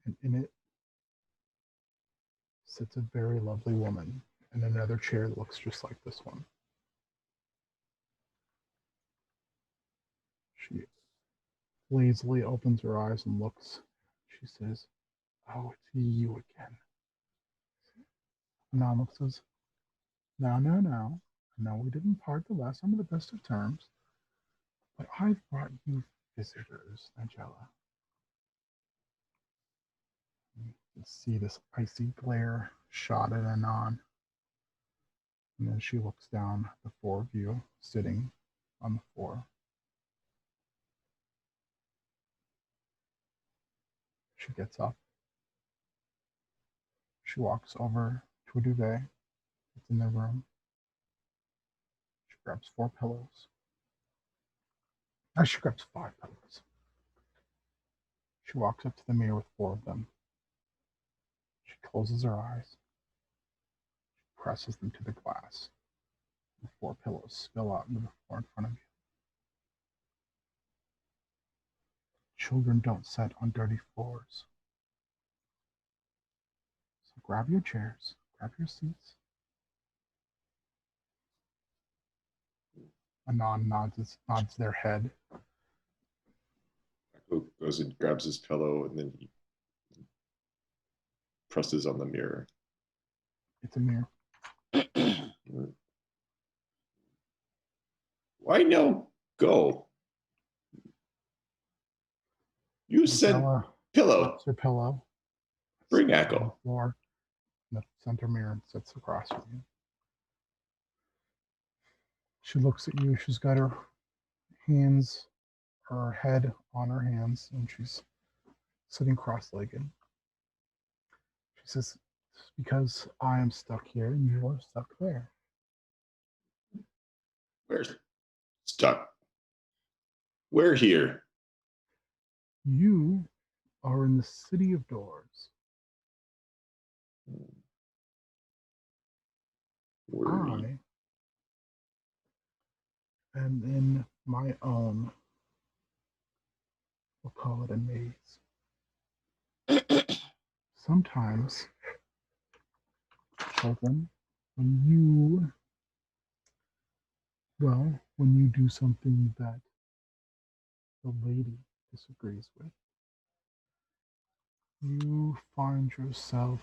And in it sits a very lovely woman in another chair that looks just like this one. She lazily opens her eyes and looks. She says, oh, it's you again. Anon says, no. I know we didn't part the last time of the best of terms, but I've brought you visitors, Angela. You can see this icy glare shot at Anon. And then she looks down at the 4 of you sitting on the floor. She gets up. She walks over to a duvet that's in their room. She grabs 4 pillows. She grabs 5 pillows. She walks up to the mirror with 4 of them. She closes her eyes. She presses them to the glass. The 4 pillows spill out into the floor in front of you. Children don't sit on dirty floors. So grab your chairs, grab your seats. Anon nods their head. Goes and grabs his pillow, and then he presses on the mirror. It's a mirror. Why no go? You said Angela pillow. drops her pillow. Bring sits on Echo. the floor. The center mirror and sits across from you. She looks at you. She's got her hands, her head on her hands, and she's sitting cross-legged. She says, "It's because I am stuck here and you are stuck there." Where's stuck? We're here. You are in the city of doors. Wordy. I am in my own, we'll call it a maze. Sometimes, children, when you do something that the lady disagrees with, you find yourself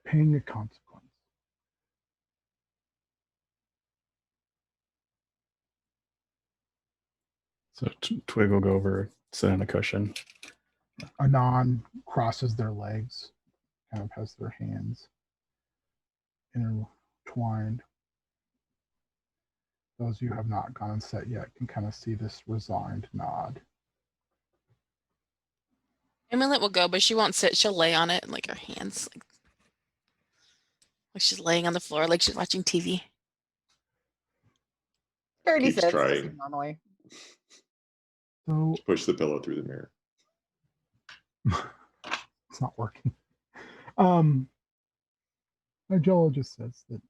paying a consequence. So Twig will go over, sit on a cushion. Anon crosses their legs, kind of has their hands intertwined. Those of you who have not gone on set yet can kind of see this resigned nod. Amulet will go, but she won't sit. She'll lay on it, like her hands, like she's laying on the floor, like she's watching TV. Charity Keeps sits trying. normally. So Push the pillow through the mirror. it's not working. Nigella just says that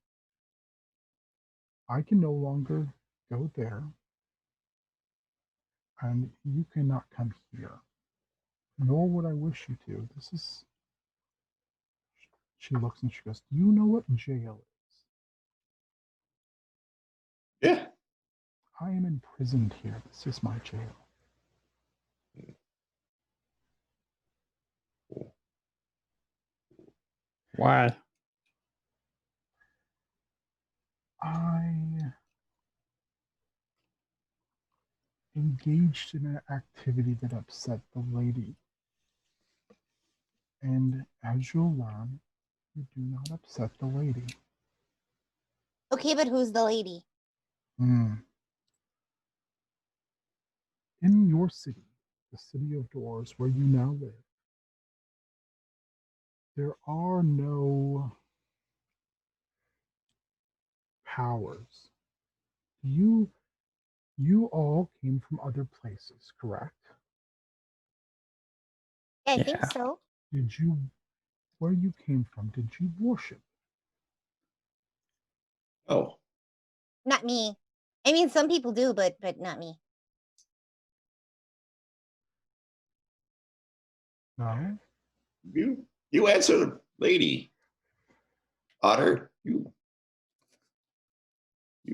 I can no longer go there, and you cannot come here, nor would I wish you to. This is. She looks and she goes, "Do you know what jail is? Yeah. I am imprisoned here. This is my jail." Why? I engaged in an activity that upset the lady. And as you'll learn, you do not upset the lady. Okay, but who's the lady? In your city, the city of doors where you now live, there are no powers. You all came from other places, correct? I think Yeah. so. Where you came from, did you worship? Oh. Not me. I mean, some people do, but not me. No? You answer the lady. Otter, you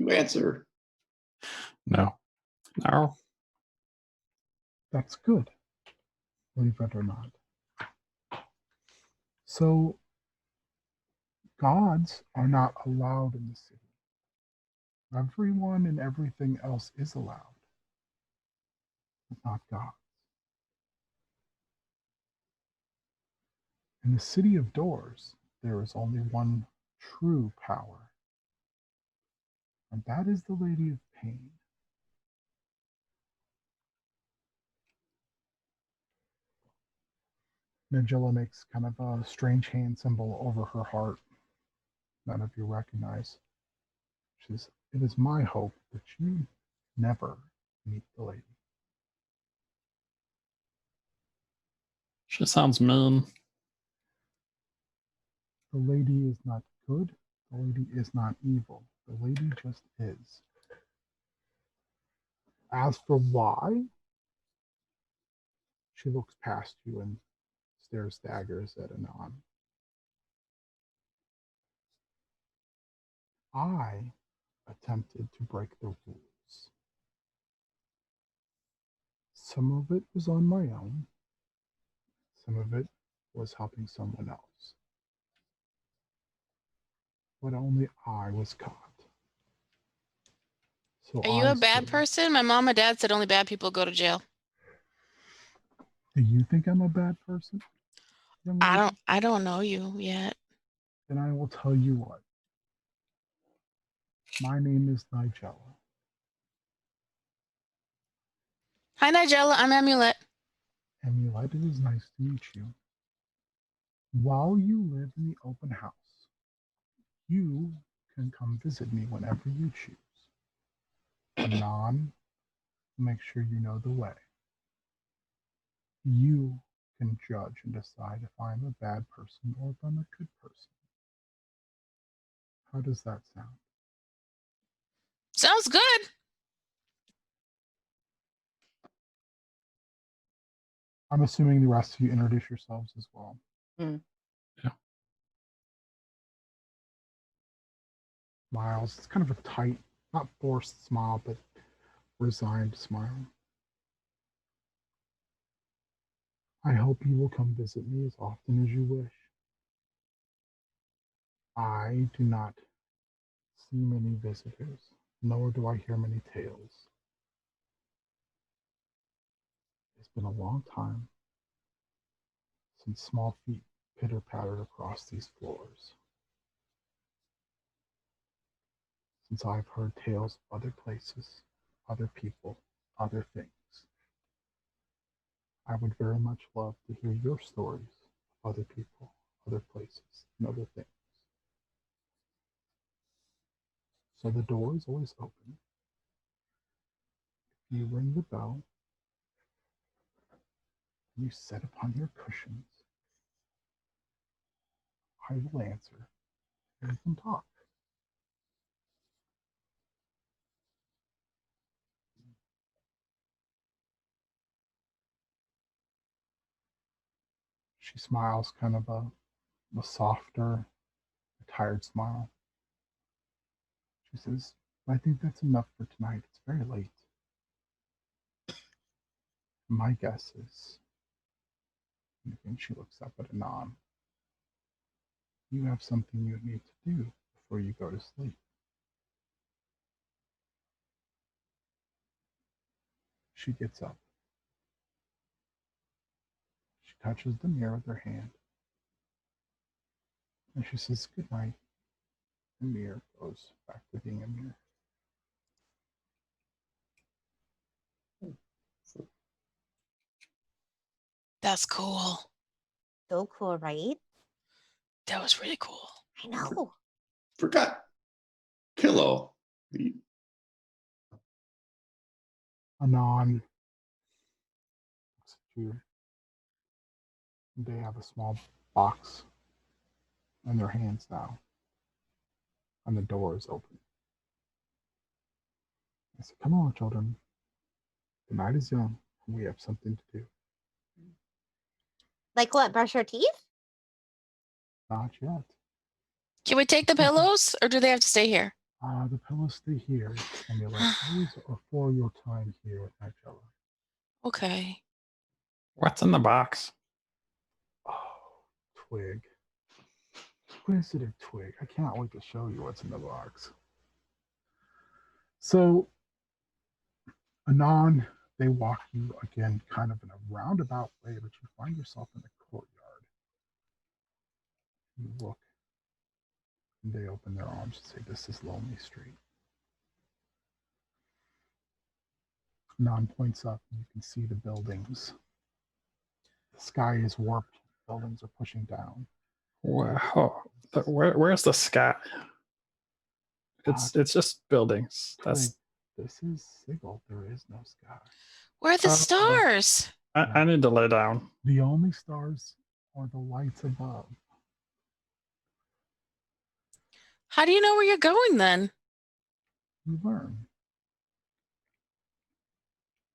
answer. No. No. That's good, believe it or not. So, gods are not allowed in the city. Everyone and everything else is allowed, but not God. In the city of doors, there is only one true power, and that is the Lady of Pain. Nigella makes kind of a strange hand symbol over her heart. None of you recognize. She says, "It is my hope that you never meet the lady." She sounds mean. The lady is not good. The lady is not evil. The lady just is. As for why, she looks past you and stares daggers at Anon. I attempted to break the rules. Some of it was on my own. Some of it was helping someone else. But only I was caught. So Are you I a bad said, person? My mom and dad said only bad people go to jail. do you think I'm a bad person? Young lady? I don't know you yet. Then I will tell you what. My name is Nigella. Hi, Nigella. I'm Amulet. Amulet, it is nice to meet you. While you live in the open house, you can come visit me whenever you choose. Anon, make sure you know the way. You can judge and decide if I'm a bad person or if I'm a good person. How does that sound? Sounds good. I'm assuming the rest of you introduce yourselves as well. Yeah. Smiles. It's kind of a tight, not forced smile, but resigned smile. I hope you will come visit me as often as you wish. I do not see many visitors, nor do I hear many tales. It's been a long time since small feet pitter-pattered across these floors, since I've heard tales of other places, other people, other things. I would very much love to hear your stories of other people, other places, and other things. So the door is always open. If you ring the bell, and you sit upon your cushions, I will answer, and we can talk. She smiles, kind of a softer, a tired smile. She says, I think that's enough for tonight. It's very late. My guess is, and again, she looks up at Anon, you have something you need to do before you go to sleep. She gets up. She touches the mirror with her hand. And she says, good night. The mirror goes back to being a mirror. That's cool. So cool, right? That was really cool. I know. Forgot pillow. Anon looks at you. They have a small box in their hands now. And the door is open. I said, come on, children. The night is young, and we have something to do. Like what? Brush our teeth? Not yet. Can we take the pillows or do they have to stay here? The pillows stay here, Amulet. Those are for your time here with Nigella. Okay. What's in the box? Oh, Twig. Inquisitive Twig. I can't wait to show you what's in the box. So, Anon, they walk you again kind of in a roundabout way, but you find yourself in the courtyard. You look, and they open their arms and say, this is Lonely Street. Anon points up, and you can see the buildings. The sky is warped. Buildings are pushing down. Wow. Where's the sky? It's just buildings. That's This is Sigil. There is no sky. Where are the stars? I need to lay down. The only stars are the lights above. How do you know where you're going then? You learn.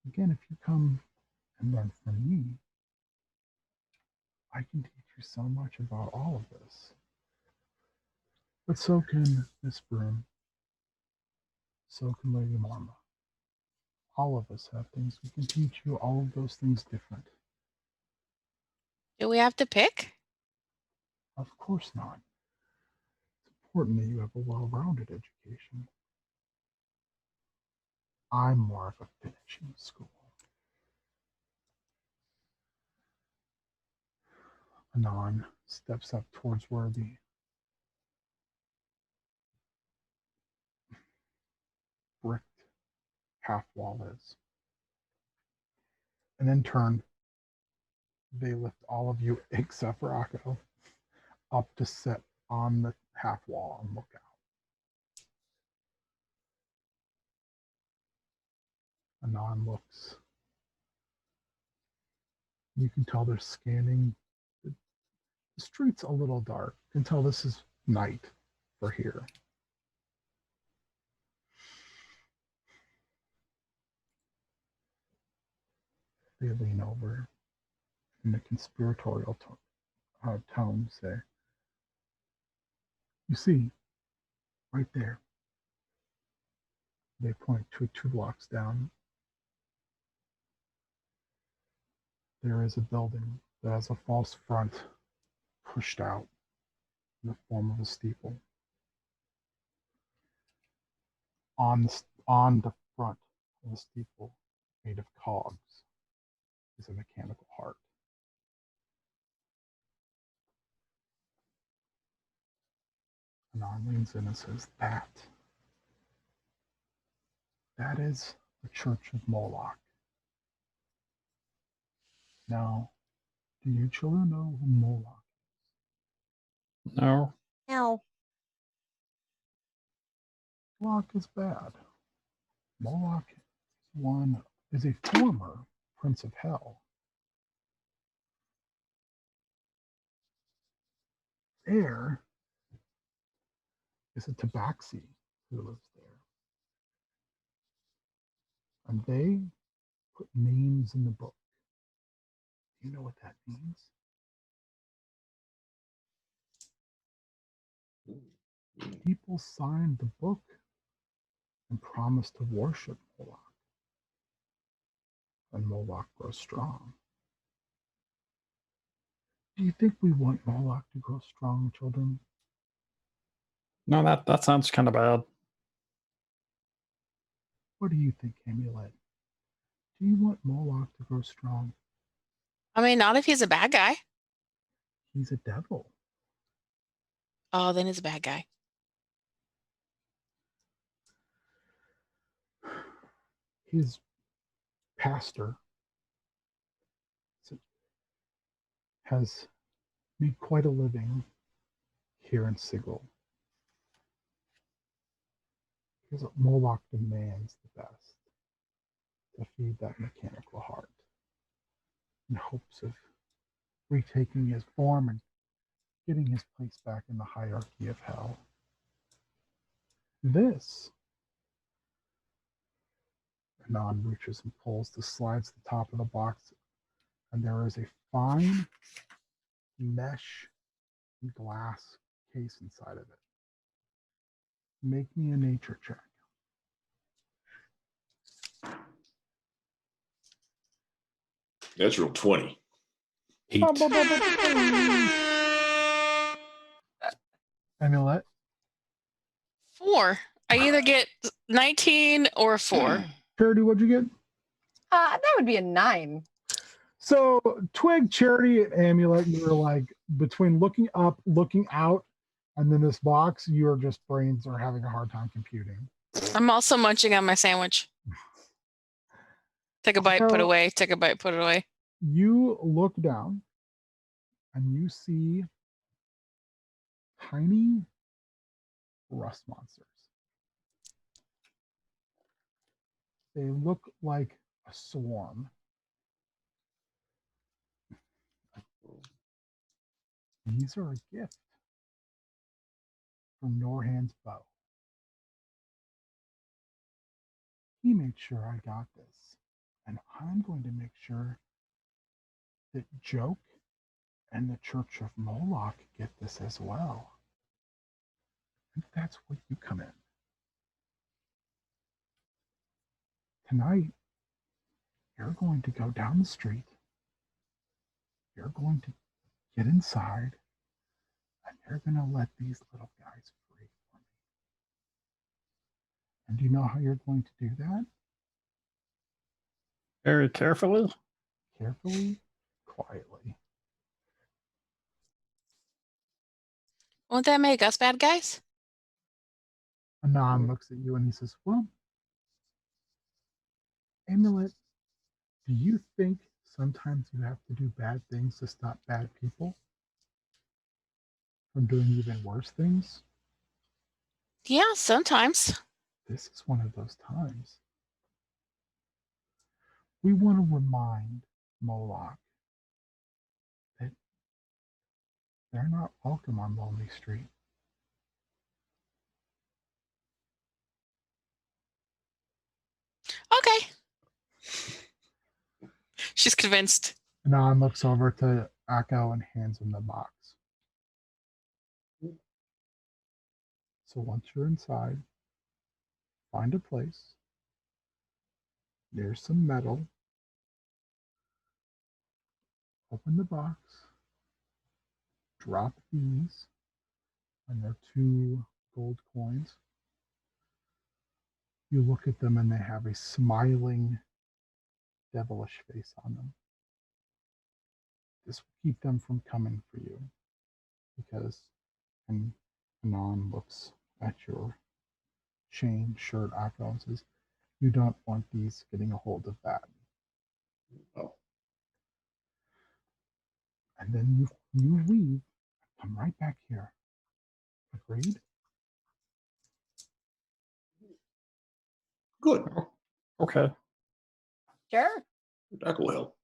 Again, if you come and learn from me, I can teach you so much about all of this. But so can Miss Broom. So can Lady Marma. All of us have things we can teach you, all of those things different. Do we have to pick? Of course not. It's important that you have a well-rounded education. I'm more of a finishing school. Anon steps up towards where the bricked half wall is. And in turn, they lift all of you, except for Akko, up to sit on the half wall and look out. Anon looks. You can tell they're scanning. The street's a little dark. You can tell this is night for here. They lean over in a conspiratorial tone, say, "You see, right there." They point to 2 blocks down. There is a building that has a false front pushed out in the form of a steeple. On the front of the steeple, made of cogs, is a mechanical heart. Anon leans in and says, that is the Church of Moloch. Now, do you children know who Moloch is? No. No. Moloch is bad. Moloch is a former prince of hell. There is a Tabaxi who lives there. And they put names in the book. Do you know what that means? People signed the book and promised to worship Moloch. And Moloch grows strong. Do you think we want Moloch to grow strong, children? No, that sounds kind of bad. What do you think, Amulet? Do you want Moloch to grow strong? I mean, not if he's a bad guy. He's a devil. Oh, then he's a bad guy. His pastor has made quite a living here in Sigil. Because Moloch demands the best to feed that mechanical heart in hopes of retaking his form and getting his place back in the hierarchy of hell. This, Anon reaches and pulls the slides to the top of the box, and there is a fine mesh and glass case inside of it. Make me a nature check. Natural 20. Heat. Amulet. 4. I either get 19 or a 4. Charity, what'd you get? That would be a 9. So Twig, Charity, and Amulet, you were like between looking up, looking out, and then this box, your just brains are having a hard time computing. I'm also munching on my sandwich. Take a bite, put away. Take a bite, put it away. You look down and you see tiny rust monsters. They look like a swarm. These are a gift from Norhand's bow. He made sure I got this, and I'm going to make sure that Joke and the Church of Moloch get this as well. And that's where you come in. Tonight, you're going to go down the street. You're going to get inside, and you're going to let these little guys free for me. And do you know how you're going to do that? Very carefully. Carefully, quietly. Won't that make us bad guys? Anon looks at you and he says, well, Amulet, do you think sometimes you have to do bad things to stop bad people from doing even worse things? Yeah, sometimes. This is one of those times. We want to remind Moloch that they're not welcome on Lonely Street. Okay. She's convinced. Anon looks over to Akko and hands him the box. So once you're inside, find a place. There's some metal. Open the box. Drop these. And they're 2 gold coins. You look at them and they have a smiling, devilish face on them. This will keep them from coming for you. Because, and Anon looks at your chain shirt, Akko, and says, you don't want these getting a hold of that. Oh. And then you leave, come right back here. Agreed? Good. Okay. Sure. That will help.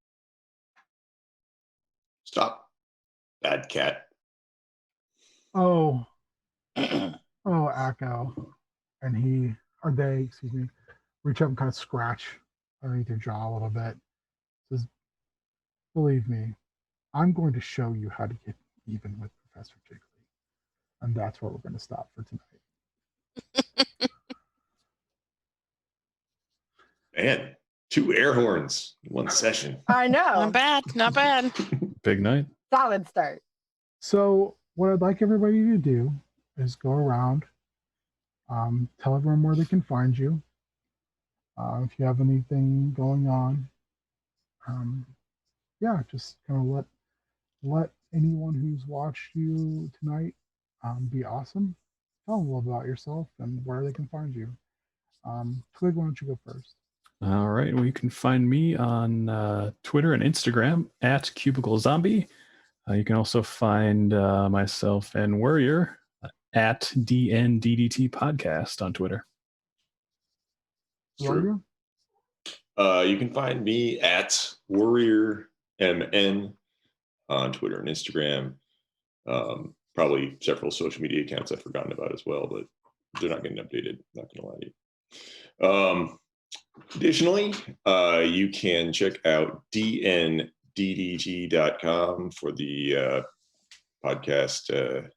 Stop. Bad cat. Oh, Akko. And he, or they, excuse me, reach up and kind of scratch underneath your jaw a little bit. Says, believe me, I'm going to show you how to get even with Professor Jiggly. And that's where we're going to stop for tonight. Man, 2 air horns in one session. I know. Not bad. Not bad. Big night. Solid start. So what I'd like everybody to do is go around, tell everyone where they can find you. If you have anything going on, yeah, just kind of let anyone who's watched you tonight be awesome. Tell them a little about yourself and where they can find you. Twig, why don't you go first? All right. Well, you can find me on Twitter and Instagram at Cubicle Zombie. You can also find myself and Warrior at DNDDT Podcast on Twitter. Warrior? You can find me at Warrior MN on Twitter and Instagram. Probably several social media accounts I've forgotten about as well, but they're not getting updated. Not gonna lie to you. Additionally, you can check out dnddt.com for the podcast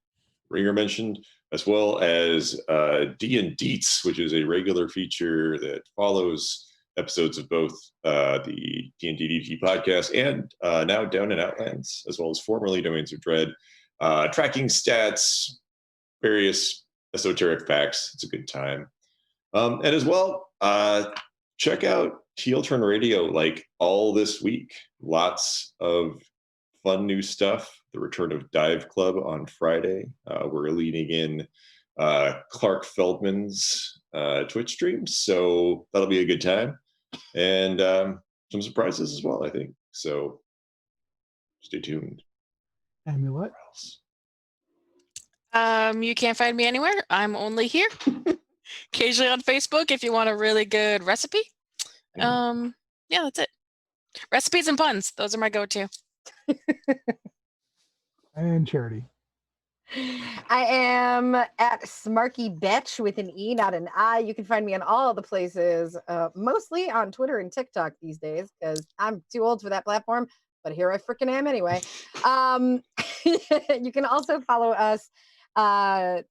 Ringer mentioned, as well as D&Deets, which is a regular feature that follows episodes of both the D&DDT podcast and now Down in Outlands, as well as formerly Domains of Dread, tracking stats, various esoteric facts. It's a good time. And as well, check out Heel Turn Radio like all this week. Lots of fun new stuff. The return of Dive Club on Friday. We're leading in Clark Feldman's Twitch streams, so that'll be a good time. And some surprises as well, I think. So stay tuned. Amulet? You can't find me anywhere. I'm only here. Occasionally on Facebook if you want a really good recipe. Yeah, that's it. Recipes and puns. Those are my go-to. And Charity. I am at Smarky Betch with an E, not an I. You can find me on all the places, mostly on Twitter and TikTok these days because I'm too old for that platform, but here I freaking am anyway. You can also follow us at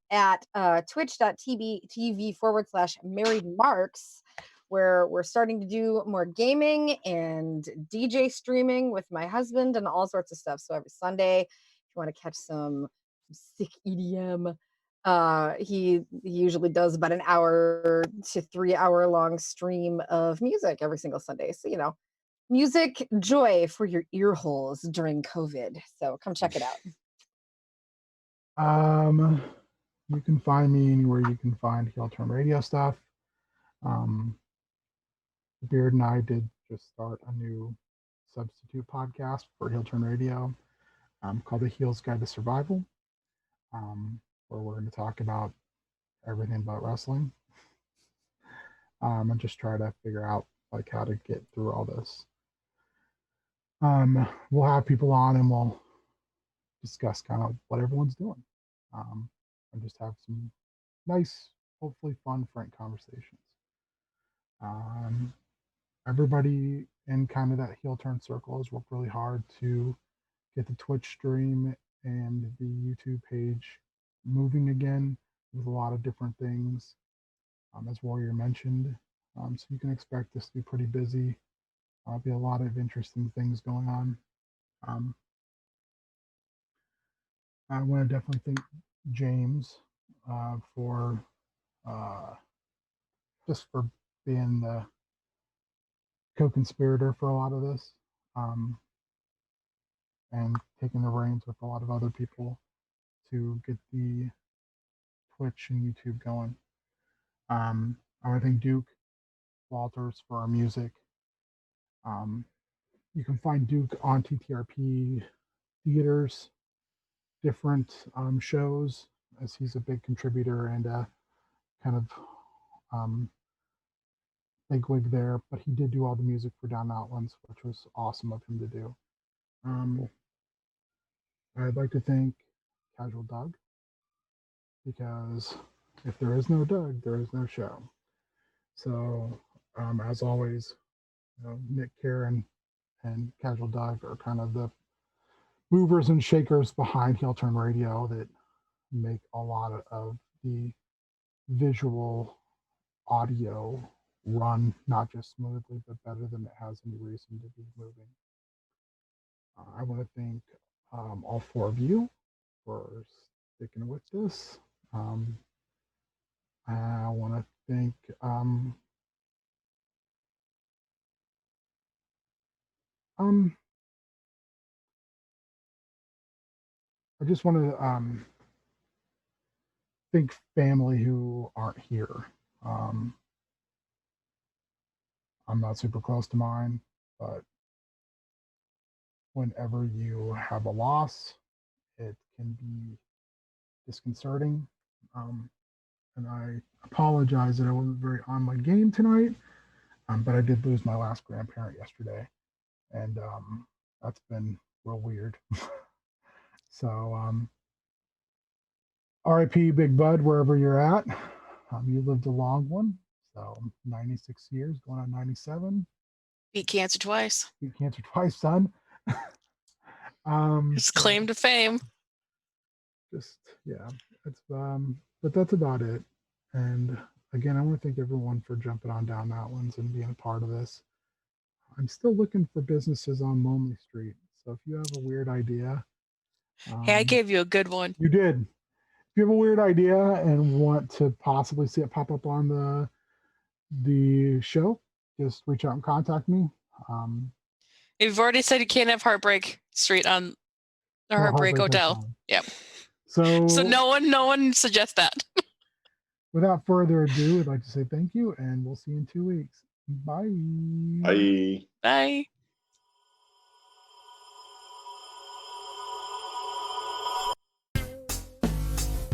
twitch.tv/marriedmarks, where we're starting to do more gaming and DJ streaming with my husband and all sorts of stuff. So every Sunday, you want to catch some sick EDM. He usually does about an hour to 3 hour long stream of music every single Sunday. So, you know, music joy for your ear holes during COVID. So come check it out. You can find me anywhere you can find Heel Turn Radio stuff. Beard and I did just start a new substitute podcast for Heel Turn Radio called The Heel's Guide to Survival, where we're going to talk about everything about wrestling and just try to figure out like how to get through all this. We'll have people on and we'll discuss kind of what everyone's doing and just have some nice, hopefully fun, frank conversations. Everybody in kind of that heel turn circle has worked really hard to get the Twitch stream and the YouTube page moving again with a lot of different things, as Warrior mentioned. So you can expect this to be pretty busy. There'll be a lot of interesting things going on. I want to definitely thank James for just for being the co-conspirator for a lot of this and taking the reins with a lot of other people to get the Twitch and YouTube going. I want to thank Duke Walters for our music. You can find Duke on TTRP theaters, different shows, as he's a big contributor and kind of bigwig there, but he did do all the music for Down Outlands, which was awesome of him to do. I'd like to thank Casual Doug, because if there is no Doug, there is no show. So, as always, you know, Nick, Karen, and Casual Doug are kind of the movers and shakers behind Heel Turn Radio that make a lot of the visual audio run not just smoothly, but better than it has any reason to be moving. I want to thank all four of you for sticking with this. I want to thank I just want to thank family who aren't here. I'm not super close to mine, but whenever you have a loss, it can be disconcerting. And I apologize that I wasn't very on my game tonight, but I did lose my last grandparent yesterday, and that's been real weird. So, RIP Big Bud, wherever you're at. You lived a long one, so 96 years, going on 97. Beat cancer twice. Beat cancer twice, son. His claim to fame. Just, yeah, it's but that's about it. And again, I want to thank everyone for jumping on Down Outlands and being a part of this. I'm still looking for businesses on Lonely Street, so if you have a weird idea, Hey, I gave you a good one. you did. If you have a weird idea and want to possibly see it pop up on the show, just reach out and contact me. You've already said you can't have Heartbreak Street on the Heartbreak Hotel. Yep. So no one suggests that. Without further ado, I'd like to say thank you, and we'll see you in 2 weeks. Bye. Bye. Bye.